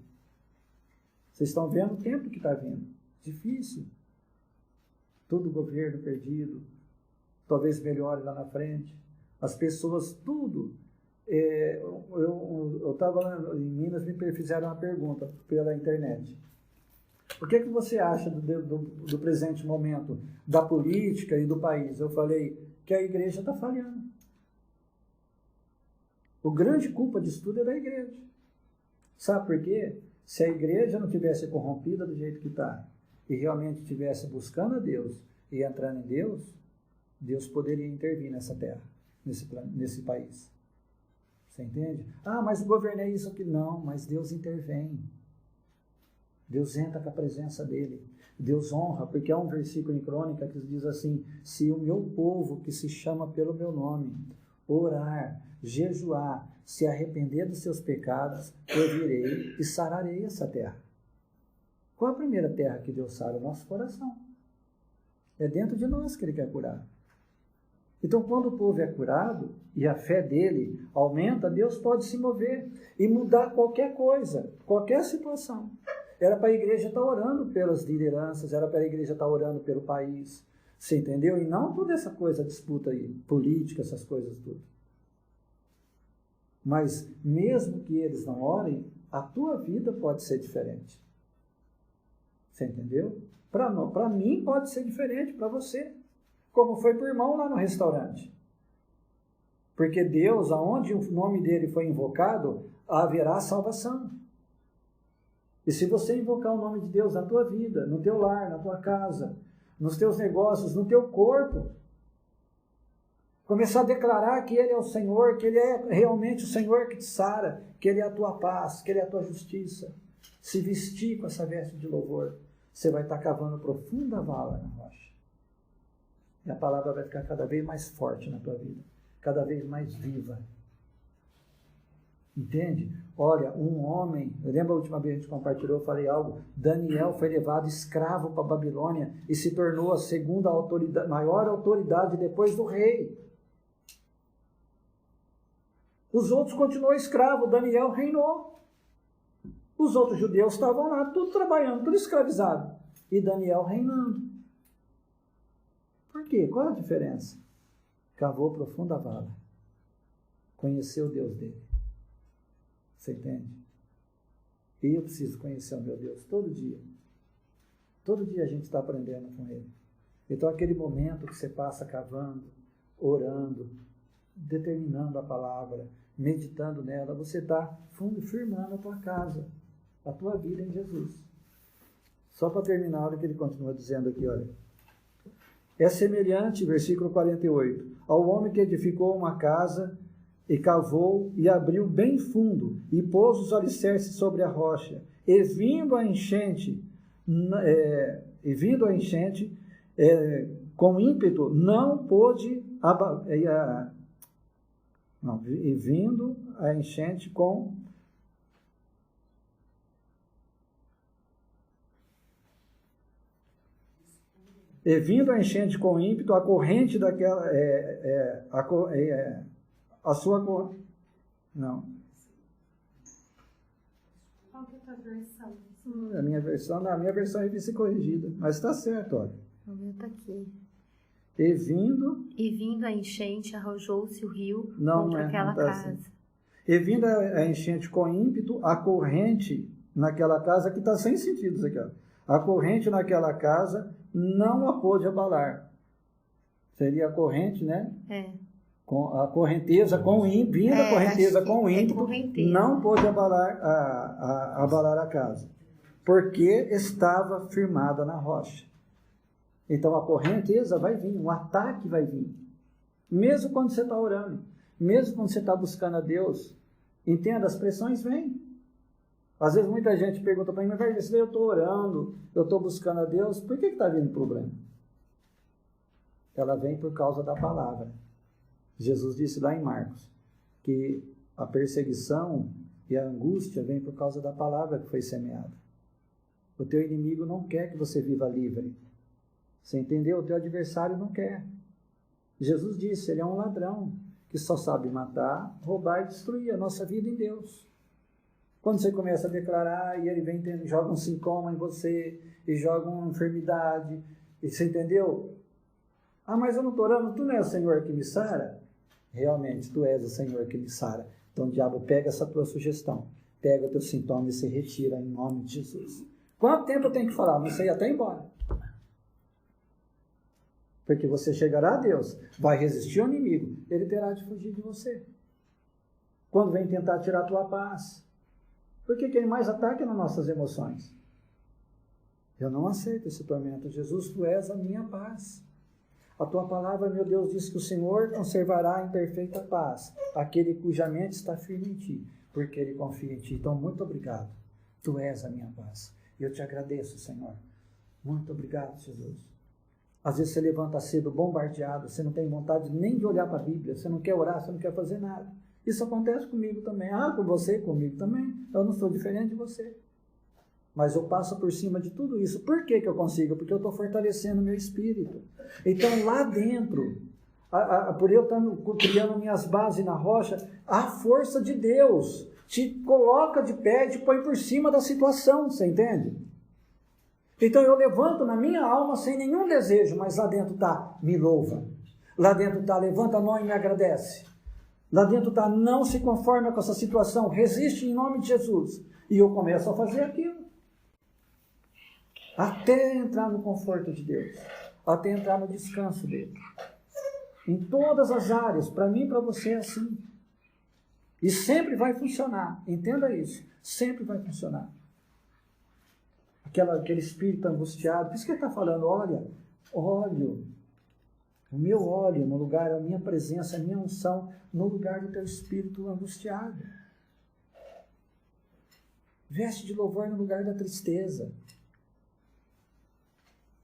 Vocês estão vendo o tempo que está vindo. Difícil. Todo o governo perdido. Talvez melhore lá na frente. As pessoas, tudo. Eu estava em Minas, me fizeram uma pergunta pela internet. O que você acha do presente momento, da política e do país? Eu falei que a igreja está falhando. O grande culpa disso tudo é da igreja. Sabe por quê? Se a igreja não tivesse corrompida do jeito que está, e realmente estivesse buscando a Deus e entrando em Deus, Deus poderia intervir nessa terra, nesse país. Você entende? Mas o governo é isso aqui. Não, mas Deus intervém. Deus entra com a presença dele. Deus honra, porque há um versículo em Crônica que diz assim: se o meu povo, que se chama pelo meu nome, orar, jejuar, se arrepender dos seus pecados, eu virei e sararei essa terra. Qual a primeira terra que Deus sara? O nosso coração. É dentro de nós que ele quer curar. Então, quando o povo é curado e a fé dele aumenta, Deus pode se mover e mudar qualquer coisa, qualquer situação. Era para a igreja estar orando pelas lideranças, era para a igreja estar orando pelo país. Você entendeu? E não toda essa coisa, disputa aí, política, essas coisas tudo. Mas mesmo que eles não orem, a tua vida pode ser diferente. Você entendeu? Para mim pode ser diferente, para você. Como foi para o irmão lá no restaurante. Porque Deus, aonde o nome dele foi invocado, haverá salvação. E se você invocar o nome de Deus na tua vida, no teu lar, na tua casa, nos teus negócios, no teu corpo. Começar a declarar que Ele é o Senhor, que Ele é realmente o Senhor que te sara, que Ele é a tua paz, que Ele é a tua justiça. Se vestir com essa veste de louvor, você vai estar cavando profunda vala na rocha. E a palavra vai ficar cada vez mais forte na tua vida, cada vez mais viva. Entende? Olha, um homem, eu lembro a última vez que a gente compartilhou, eu falei algo, Daniel foi levado escravo para a Babilônia e se tornou a segunda autoridade, maior autoridade depois do rei. Os outros continuaram escravos, Daniel reinou. Os outros judeus estavam lá, tudo trabalhando, tudo escravizado. E Daniel reinando. Por quê? Qual é a diferença? Cavou profunda vala. Conheceu o Deus dele. Você entende? E eu preciso conhecer o meu Deus todo dia. Todo dia a gente está aprendendo com Ele. Então aquele momento que você passa cavando, orando, determinando a palavra, meditando nela, você está firmando a tua casa, a tua vida em Jesus. Só para terminar, olha o que ele continua dizendo aqui, olha. É semelhante, versículo 48, ao homem que edificou uma casa e cavou e abriu bem fundo e pôs os alicerces sobre a rocha. E vindo a enchente, com ímpeto, não pôde e vindo a enchente com ímpeto, a corrente daquela a sua não. Qual que é a tua versão? A minha versão é vice corrigida, mas está certo, olha. O meu está aqui. E vindo a enchente, arrojou-se o rio não, contra aquela tá casa. Assim. E vindo a enchente com ímpeto, a corrente naquela casa, que está sem sentido isso aqui, ó. A corrente naquela casa não a pôde abalar. Seria a corrente, né? Com a correnteza com ímpeto, a correnteza com ímpeto, não pôde abalar a casa, porque estava firmada na rocha. Então a correnteza vai vir, um ataque vai vir. Mesmo quando você está orando, mesmo quando você está buscando a Deus, entenda, as pressões vêm. Às vezes muita gente pergunta para mim, mas eu estou orando, eu estou buscando a Deus, por que está vindo problema? Ela vem por causa da palavra. Jesus disse lá em Marcos, que a perseguição e a angústia vem por causa da palavra que foi semeada. O teu inimigo não quer que você viva livre. Você entendeu? O teu adversário não quer. Jesus disse, ele é um ladrão que só sabe matar, roubar e destruir a nossa vida em Deus. Quando você começa a declarar e ele vem joga um sintoma em você e joga uma enfermidade, e você entendeu? Ah, mas eu não estou orando, tu não é o Senhor que me sara? Realmente, tu és o Senhor que me sara. Então o diabo pega essa tua sugestão, pega o teu sintoma e se retira em nome de Jesus. Quanto tempo eu tenho que falar? Não sei, até embora. Porque você chegará a Deus, vai resistir ao inimigo, ele terá de fugir de você. Quando vem tentar tirar a tua paz. Por que ele mais ataca nas nossas emoções? Eu não aceito esse tormento. Jesus, tu és a minha paz. A tua palavra, meu Deus, diz que o Senhor conservará em perfeita paz aquele cuja mente está firme em ti, porque ele confia em ti. Então, muito obrigado. Tu és a minha paz. E eu te agradeço, Senhor. Muito obrigado, Jesus. Às vezes você levanta cedo, bombardeado, você não tem vontade nem de olhar para a Bíblia, você não quer orar, você não quer fazer nada. Isso acontece comigo também. Ah, com você, comigo também. Eu não sou diferente de você. Mas eu passo por cima de tudo isso. Por que eu consigo? Porque eu estou fortalecendo o meu espírito. Então, lá dentro, por eu estar criando minhas bases na rocha, a força de Deus te coloca de pé, te põe por cima da situação, você entende? Então, eu levanto na minha alma sem nenhum desejo, mas lá dentro está, me louva. Lá dentro está, levanta a mão e me agradece. Lá dentro está, não se conforma com essa situação, resiste em nome de Jesus. E eu começo a fazer aquilo. Até entrar no conforto de Deus. Até entrar no descanso dele. Em todas as áreas, para mim e para você é assim. E sempre vai funcionar. Entenda isso. Sempre vai funcionar. Aquele espírito angustiado. Por isso que ele está falando, olha, óleo, o meu óleo no lugar, a minha presença, a minha unção no lugar do teu espírito angustiado. Veste de louvor no lugar da tristeza.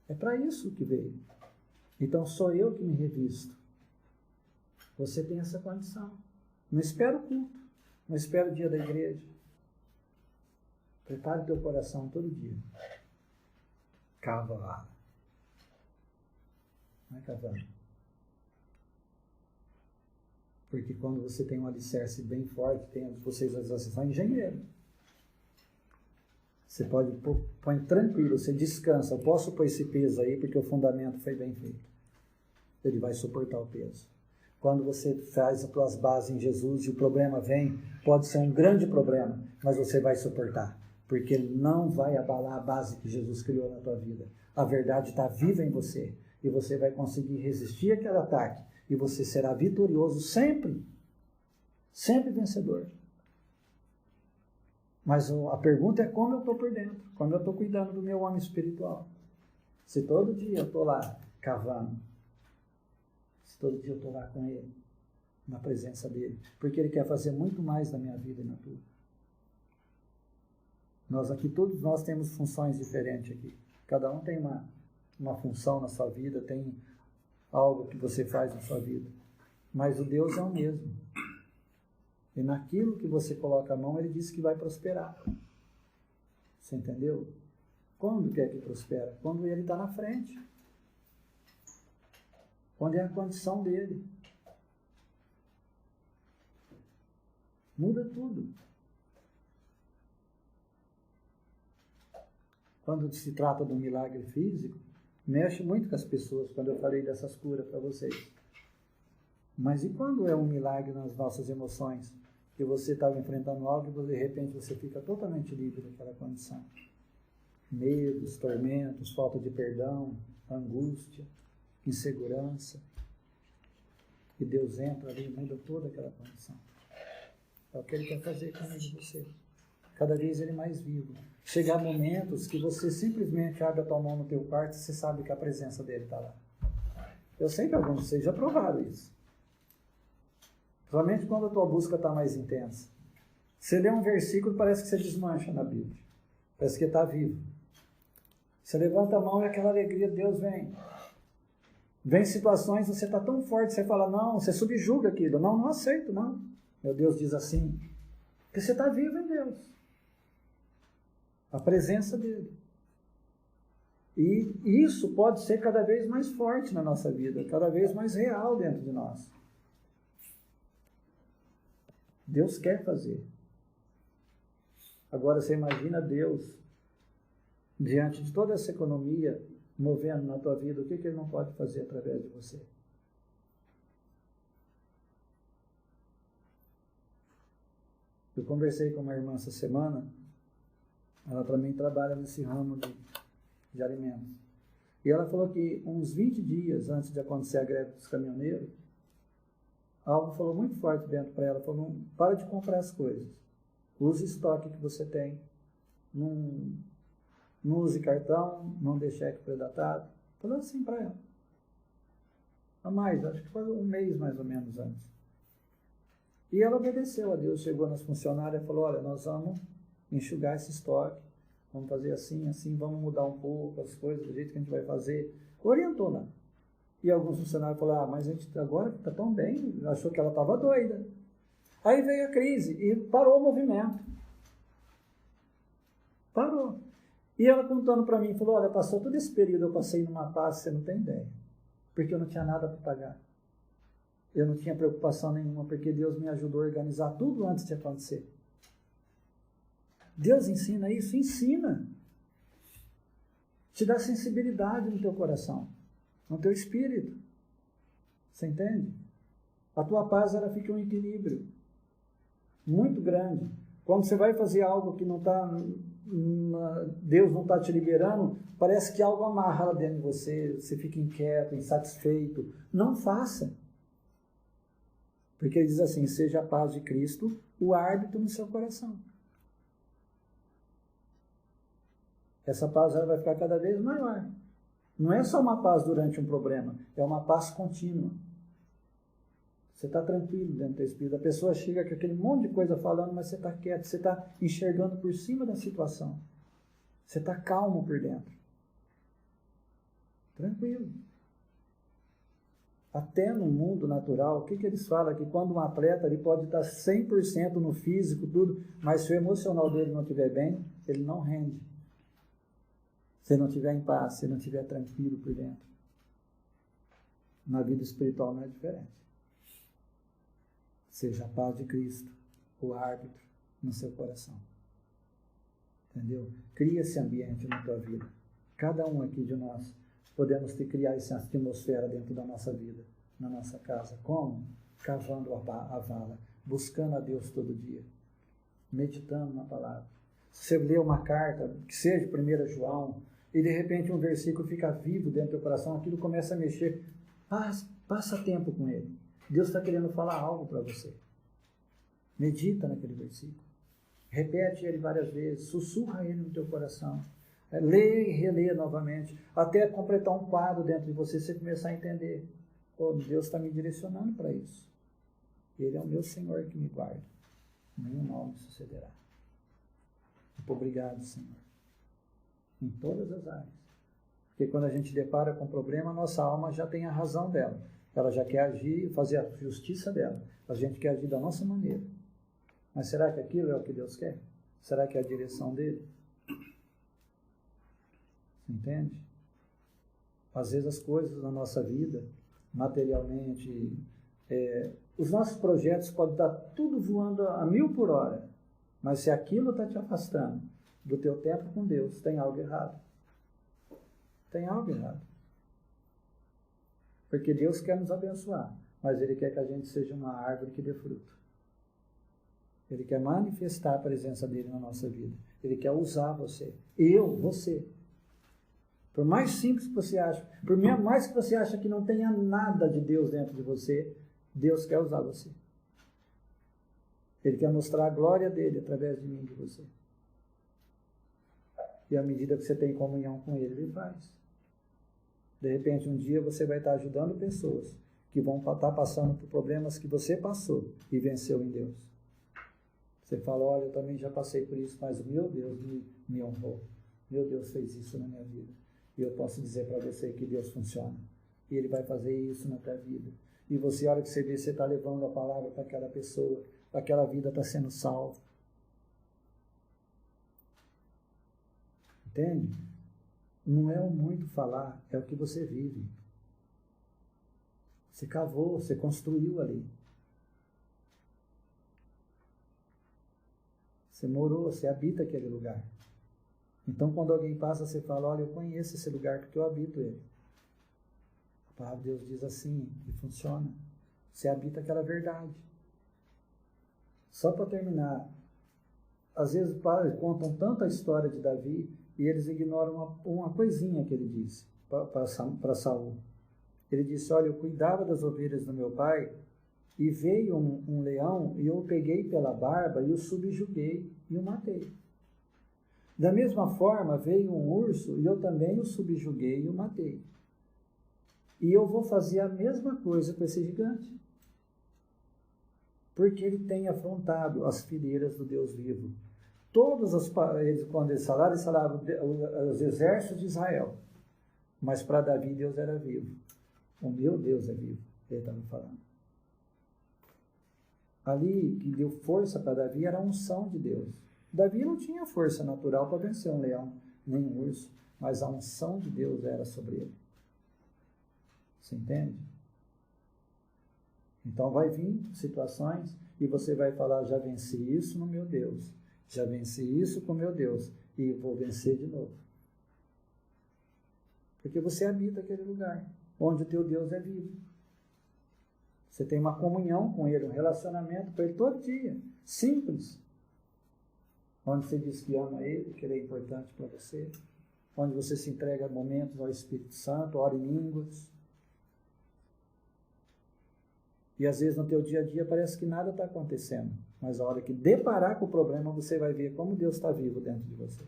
É para isso que veio. Então sou eu que me revisto. Você tem essa condição. Não espera o culto, não espera o dia da igreja. Prepare o teu coração todo dia. Cava lá. Não é cavando. Porque quando você tem um alicerce bem forte, vocês são engenheiros. Você pode põe tranquilo, você descansa. Eu posso pôr esse peso aí porque o fundamento foi bem feito. Ele vai suportar o peso. Quando você faz as tuas bases em Jesus e o problema vem, pode ser um grande problema, mas você vai suportar. Porque ele não vai abalar a base que Jesus criou na tua vida. A verdade está viva em você. E você vai conseguir resistir àquele ataque. E você será vitorioso sempre. Sempre vencedor. Mas a pergunta é como eu estou por dentro. Como eu estou cuidando do meu homem espiritual. Se todo dia eu estou lá cavando. Se todo dia eu estou lá com ele. Na presença dele. Porque ele quer fazer muito mais na minha vida e na tua. Todos nós temos funções diferentes aqui. Cada um tem uma função na sua vida, tem algo que você faz na sua vida. Mas o Deus é o mesmo. E naquilo que você coloca a mão, ele diz que vai prosperar. Você entendeu? Quando quer que prospera? Quando ele está na frente. Quando é a condição dele. Muda tudo. Quando se trata de um milagre físico, mexe muito com as pessoas, quando eu falei dessas curas para vocês. Mas e quando é um milagre nas nossas emoções? Que você estava enfrentando algo e de repente você fica totalmente livre daquela condição. Medos, tormentos, falta de perdão, angústia, insegurança. E Deus entra ali e muda toda aquela condição. É o que Ele quer fazer com você. Cada vez Ele mais vivo. Chegar momentos que você simplesmente abre a tua mão no teu quarto e você sabe que a presença dele está lá. Eu sei que alguns de vocês já provaram isso. Somente quando a tua busca está mais intensa. Você lê um versículo, parece que você desmancha na Bíblia. Parece que está vivo. Você levanta a mão e aquela alegria de Deus vem. Vem situações, você está tão forte, você fala, não, você subjuga aquilo. Não, não aceito, não. Meu Deus diz assim, porque você está vivo em Deus. A presença dele. E isso pode ser cada vez mais forte na nossa vida, cada vez mais real dentro de nós. Deus quer fazer. Agora você imagina Deus, diante de toda essa economia, movendo na tua vida, o que Ele não pode fazer através de você? Eu conversei com uma irmã essa semana, ela também trabalha nesse ramo de alimentos. E ela falou que uns 20 dias antes de acontecer a greve dos caminhoneiros, algo falou muito forte dentro para ela, falou, não, para de comprar as coisas. Use o estoque que você tem. Não use cartão, não dê cheque predatado. Falou assim para ela. A mais, acho que foi um mês mais ou menos antes. E ela obedeceu a Deus, chegou nas funcionárias e falou, olha, nós vamos enxugar esse estoque, vamos fazer assim, assim, vamos mudar um pouco as coisas, do jeito que a gente vai fazer. Orientou lá. E alguns funcionários falaram, mas a gente agora está tão bem, achou que ela estava doida. Aí veio a crise e parou o movimento. Parou. E ela contando para mim, falou, olha, passou todo esse período, eu passei numa paz, você não tem ideia. Porque eu não tinha nada para pagar. Eu não tinha preocupação nenhuma, porque Deus me ajudou a organizar tudo antes de acontecer. Deus ensina isso? Ensina. Te dá sensibilidade no teu coração, no teu espírito. Você entende? A tua paz, ela fica um equilíbrio muito grande. Quando você vai fazer algo que não está, Deus não está te liberando, parece que algo amarra lá dentro de você, você fica inquieto, insatisfeito. Não faça. Porque ele diz assim, seja a paz de Cristo o árbitro no seu coração. Essa paz ela vai ficar cada vez maior. Não é só uma paz durante um problema, é uma paz contínua. Você está tranquilo dentro do Espírito. A pessoa chega com aquele monte de coisa falando, mas você está quieto, você está enxergando por cima da situação. Você está calmo por dentro. Tranquilo. Até no mundo natural, o que eles falam? Que quando um atleta ele pode estar 100% no físico, tudo, mas se o emocional dele não estiver bem, ele não rende. Se não estiver em paz, se não estiver tranquilo por dentro. Na vida espiritual não é diferente. Seja a paz de Cristo, o árbitro, no seu coração. Entendeu? Cria esse ambiente na tua vida. Cada um aqui de nós podemos criar essa atmosfera dentro da nossa vida, na nossa casa. Como? Cavando a vala, buscando a Deus todo dia, meditando na palavra. Se você lê uma carta, que seja 1 João, e de repente um versículo fica vivo dentro do teu coração, aquilo começa a mexer, passa tempo com ele. Deus está querendo falar algo para você. Medita naquele versículo. Repete ele várias vezes, sussurra ele no teu coração. Lê e relê novamente, até completar um quadro dentro de você, você começar a entender. Oh, Deus está me direcionando para isso. Ele é o meu Senhor que me guarda. Nenhum mal me sucederá. Muito obrigado, Senhor. Em todas as áreas. Porque quando a gente depara com um problema, a nossa alma já tem a razão dela. Ela já quer agir, fazer a justiça dela. A gente quer agir da nossa maneira. Mas será que aquilo é o que Deus quer? Será que é a direção dele? Entende? Às vezes as coisas na nossa vida, materialmente, os nossos projetos podem estar tudo voando a 1000 por hora, mas se aquilo está te afastando do teu tempo com Deus, tem algo errado. Tem algo errado. Porque Deus quer nos abençoar, mas Ele quer que a gente seja uma árvore que dê fruto. Ele quer manifestar a presença dele na nossa vida. Ele quer usar você. Você. Por mais simples que você ache, por mais que você ache que não tenha nada de Deus dentro de você, Deus quer usar você. Ele quer mostrar a glória dele através de mim e de você. E à medida que você tem comunhão com ele, ele faz. De repente, um dia você vai estar ajudando pessoas que vão estar passando por problemas que você passou e venceu em Deus. Você fala, olha, eu também já passei por isso, mas o meu Deus me honrou. Meu Deus fez isso na minha vida. E eu posso dizer para você que Deus funciona. E Ele vai fazer isso na tua vida. E você, a hora que você vê, você está levando a palavra para aquela pessoa, aquela vida está sendo salva. Entende? Não é o muito falar, é o que você vive. Você cavou, você construiu ali. Você morou, você habita aquele lugar. Então, quando alguém passa, você fala, olha, eu conheço esse lugar porque eu habito ele. A palavra de Deus diz assim, e funciona. Você habita aquela verdade. Só para terminar, às vezes contam tanto a história de Davi e eles ignoram uma coisinha que ele disse para Saul. Ele disse, olha, eu cuidava das ovelhas do meu pai e veio um leão e eu o peguei pela barba e o subjuguei e o matei. Da mesma forma, veio um urso e eu também o subjuguei e o matei. E eu vou fazer a mesma coisa com esse gigante. Porque ele tem afrontado as fileiras do Deus vivo. Todos quando eles falavam os exércitos de Israel. Mas para Davi, Deus era vivo. O meu Deus é vivo, ele estava falando. Ali, que deu força para Davi, era a unção de Deus. Davi não tinha força natural para vencer um leão, nem um urso, mas a unção de Deus era sobre ele. Você entende? Então vai vir situações e você vai falar, já venci isso no meu Deus, já venci isso com meu Deus e vou vencer de novo. Porque você habita aquele lugar onde o teu Deus é vivo. Você tem uma comunhão com Ele, um relacionamento com Ele todo dia, simples. Onde você diz que ama Ele, que Ele é importante para você. Onde você se entrega momentos ao Espírito Santo, ora em línguas. E às vezes no teu dia a dia parece que nada está acontecendo. Mas a hora que deparar com o problema, você vai ver como Deus está vivo dentro de você.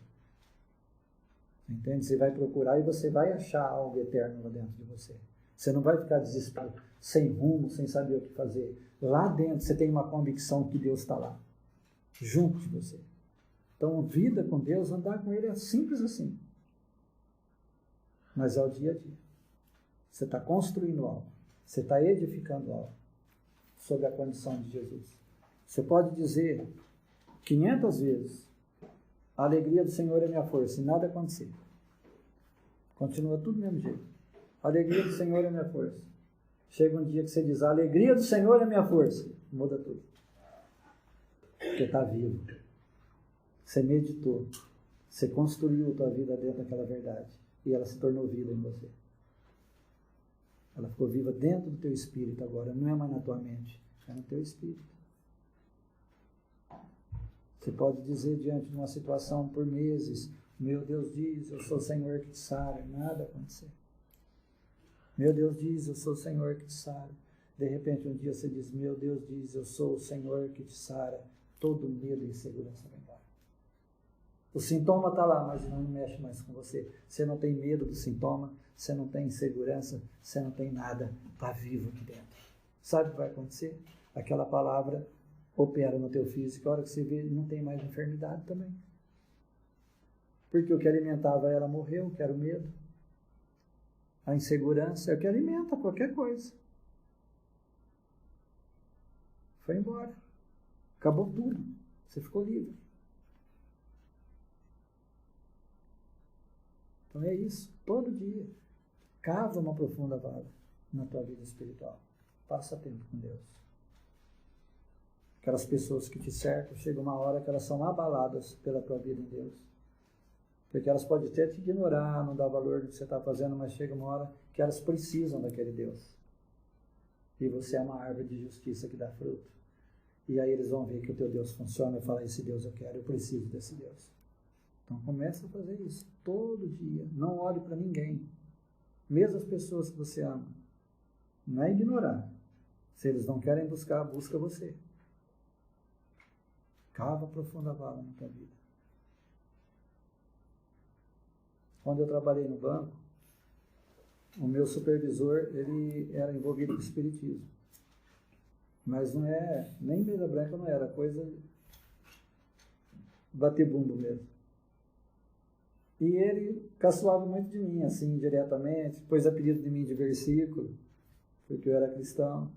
Entende? Você vai procurar e você vai achar algo eterno lá dentro de você. Você não vai ficar desesperado, sem rumo, sem saber o que fazer. Lá dentro você tem uma convicção que Deus está lá, junto de você. Então, vida com Deus, andar com Ele é simples assim. Mas é o dia a dia. Você está construindo algo. Você está edificando algo sobre a condição de Jesus. Você pode dizer 500 vezes: a alegria do Senhor é minha força, e nada acontecer. Continua tudo do mesmo jeito. A alegria do Senhor é minha força. Chega um dia que você diz: a alegria do Senhor é minha força. Muda tudo. Porque está vivo. Você meditou. Você construiu a tua vida dentro daquela verdade. E ela se tornou vida em você. Ela ficou viva dentro do teu espírito agora. Não é mais na tua mente. É no teu espírito. Você pode dizer diante de uma situação por meses: meu Deus diz, eu sou o Senhor que te sara. Nada acontecer. Meu Deus diz, eu sou o Senhor que te sara. De repente um dia você diz: meu Deus diz, eu sou o Senhor que te sara. Todo medo e insegurança vai embora. O sintoma está lá, mas não mexe mais com você. Você não tem medo do sintoma, você não tem insegurança, você não tem nada. Está vivo aqui dentro. Sabe o que vai acontecer? Aquela palavra opera no teu físico. A hora que você vê, não tem mais enfermidade também. Porque o que alimentava ela morreu, que era o medo. A insegurança é o que alimenta qualquer coisa. Foi embora. Acabou tudo. Você ficou livre. Então é isso. Todo dia. Cava uma profunda vala na tua vida espiritual. Passa tempo com Deus. Aquelas pessoas que te cercam, chega uma hora que elas são abaladas pela tua vida em Deus. Porque elas podem até te ignorar, não dar valor do que você está fazendo, mas chega uma hora que elas precisam daquele Deus. E você é uma árvore de justiça que dá fruto. E aí eles vão ver que o teu Deus funciona e falar: esse Deus eu quero, eu preciso desse Deus. Então começa a fazer isso todo dia. Não olhe para ninguém. Mesmo as pessoas que você ama. Não é ignorar. Se eles não querem buscar, busca você. Cava profunda vala na tua vida. Quando eu trabalhei no banco, o meu supervisor, ele era envolvido com espiritismo. Mas não é, nem mesa branca não era, coisa bater bumbo mesmo. E ele caçoava muito de mim, assim, diretamente, pôs apelido de mim de versículo, porque eu era cristão.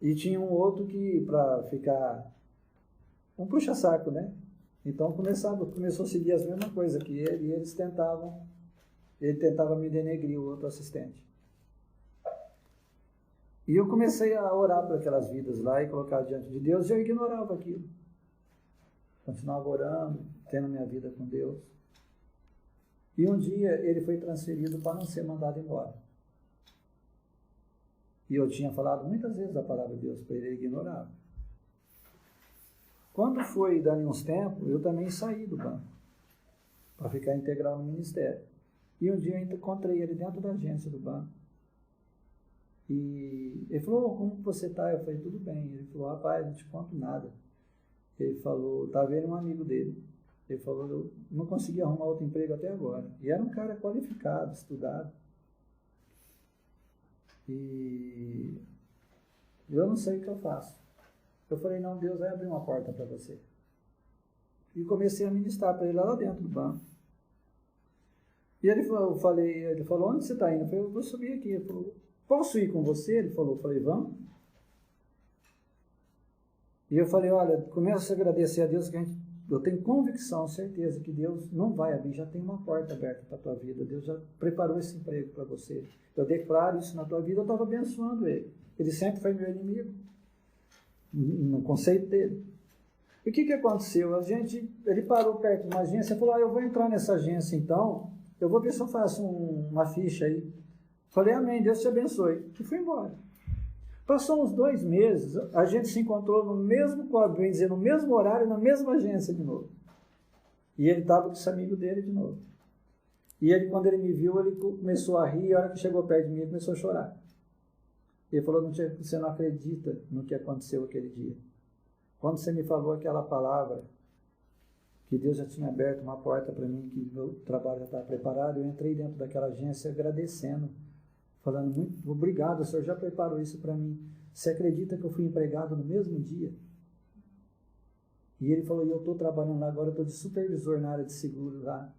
E tinha um outro que, para ficar um puxa-saco, né? Então começou a seguir as mesmas coisas que ele, e ele tentava me denegrir, o outro assistente. E eu comecei a orar por aquelas vidas lá e colocar diante de Deus, e eu ignorava aquilo. Continuava orando, tendo minha vida com Deus. E um dia ele foi transferido para não ser mandado embora. E eu tinha falado muitas vezes a palavra de Deus para ele, ele ignorava. Quando foi dando uns tempos, eu também saí do banco para ficar integral no ministério. E um dia eu encontrei ele dentro da agência do banco. E ele falou: como você está? Eu falei: tudo bem. Ele falou: rapaz, não te conto nada. Ele falou, estava ele um amigo dele. Ele falou: eu não consegui arrumar outro emprego até agora. E era um cara qualificado, estudado. E eu não sei o que eu faço. Eu falei: não, Deus vai abrir uma porta para você. E comecei a ministrar para ele lá dentro do banco. E ele falou: onde você está indo? Eu falei: eu vou subir aqui. Ele falou: posso ir com você? Ele falou. Eu falei: vamos. E eu falei: olha, começa a agradecer a Deus, que eu tenho convicção, certeza que Deus não vai abrir, já tem uma porta aberta para a tua vida. Deus já preparou esse emprego para você. Eu declaro isso na tua vida. Eu estava abençoando ele. Ele sempre foi meu inimigo, no conceito dele. E o que aconteceu? Ele parou perto de uma agência e falou: eu vou entrar nessa agência então, eu vou ver se eu faço uma ficha aí. Falei: amém, Deus te abençoe. E fui embora. Passou uns 2 meses, a gente se encontrou no mesmo quadro, bem dizer, no mesmo horário, na mesma agência de novo. E ele estava com esse amigo dele de novo. E ele, quando ele me viu, ele começou a rir, e a hora que chegou perto de mim, ele começou a chorar. Ele falou: você não acredita no que aconteceu aquele dia. Quando você me falou aquela palavra, que Deus já tinha aberto uma porta para mim, que meu trabalho já estava preparado. Eu entrei dentro daquela agência agradecendo, falando muito obrigado, o senhor já preparou isso para mim. Você acredita que eu fui empregado no mesmo dia? E ele falou, eu estou trabalhando lá agora, eu estou de supervisor na área de seguro lá.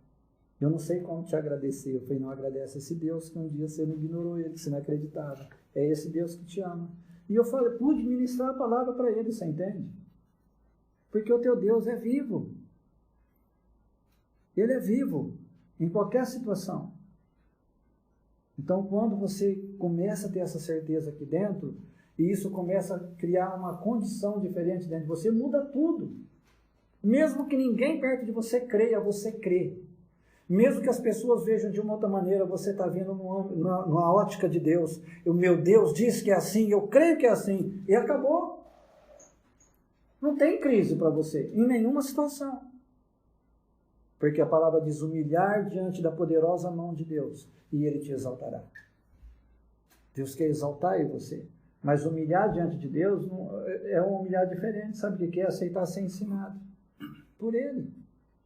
Eu não sei como te agradecer. Eu falei, não agradece esse Deus que um dia você não ignorou ele, que você não acreditava. É esse Deus que te ama. E eu falei, pude ministrar a palavra para ele, você entende? Porque o teu Deus é vivo. Ele é vivo em qualquer situação. Então, quando você começa a ter essa certeza aqui dentro, e isso começa a criar uma condição diferente dentro de você, muda tudo. Mesmo que ninguém perto de você creia, você crê. Mesmo que as pessoas vejam de uma outra maneira, você está vendo numa ótica de Deus. O meu Deus diz que é assim, eu creio que é assim. E acabou. Não tem crise para você, em nenhuma situação. Porque a palavra diz humilhar diante da poderosa mão de Deus, e Ele te exaltará. Deus quer exaltar em você. Mas humilhar diante de Deus é um humilhar diferente. Sabe o que é? Aceitar ser ensinado por Ele.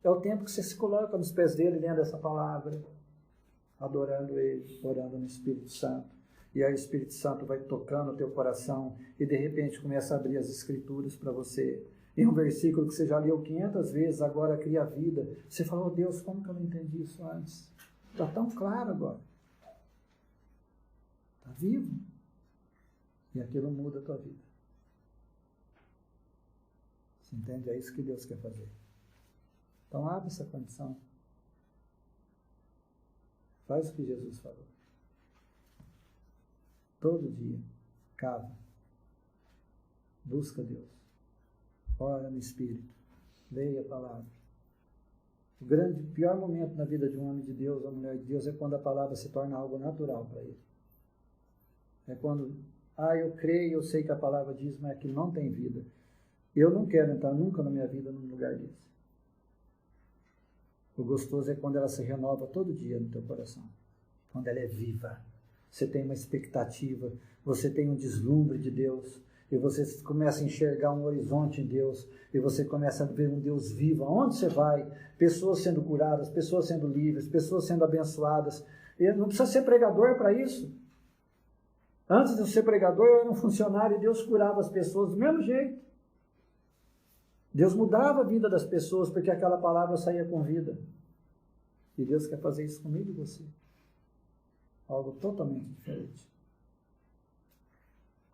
É o tempo que você se coloca nos pés dele, lendo essa palavra, adorando Ele, orando no Espírito Santo. E aí o Espírito Santo vai tocando o teu coração e de repente começa a abrir as Escrituras para você. Em um versículo que você já leu 500 vezes, agora cria vida. Você fala, oh Deus, como que eu não entendi isso antes? Está tão claro agora. Está vivo. E aquilo muda a tua vida. Você entende? É isso que Deus quer fazer. Então abre essa condição. Faz o que Jesus falou. Todo dia, cava. Busca Deus. Ora no Espírito. Leia a palavra. O pior momento na vida de um homem de Deus, uma mulher de Deus, é quando a palavra se torna algo natural para ele. É quando, eu creio, eu sei que a palavra diz, mas aquilo não tem vida. Eu não quero entrar nunca na minha vida num lugar desse. O gostoso é quando ela se renova todo dia no teu coração. Quando ela é viva. Você tem uma expectativa, você tem um deslumbre de Deus, e você começa a enxergar um horizonte em Deus, e você começa a ver um Deus vivo. Aonde você vai? Pessoas sendo curadas, pessoas sendo livres, pessoas sendo abençoadas. E não precisa ser pregador para isso. Antes de eu ser pregador, eu era um funcionário e Deus curava as pessoas do mesmo jeito. Deus mudava a vida das pessoas porque aquela palavra saía com vida. E Deus quer fazer isso comigo e você. Algo totalmente diferente.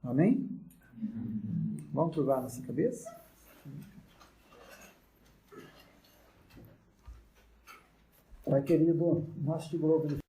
Amém? Vamos curvar nossa cabeça? Pai querido, nós te glorificamos.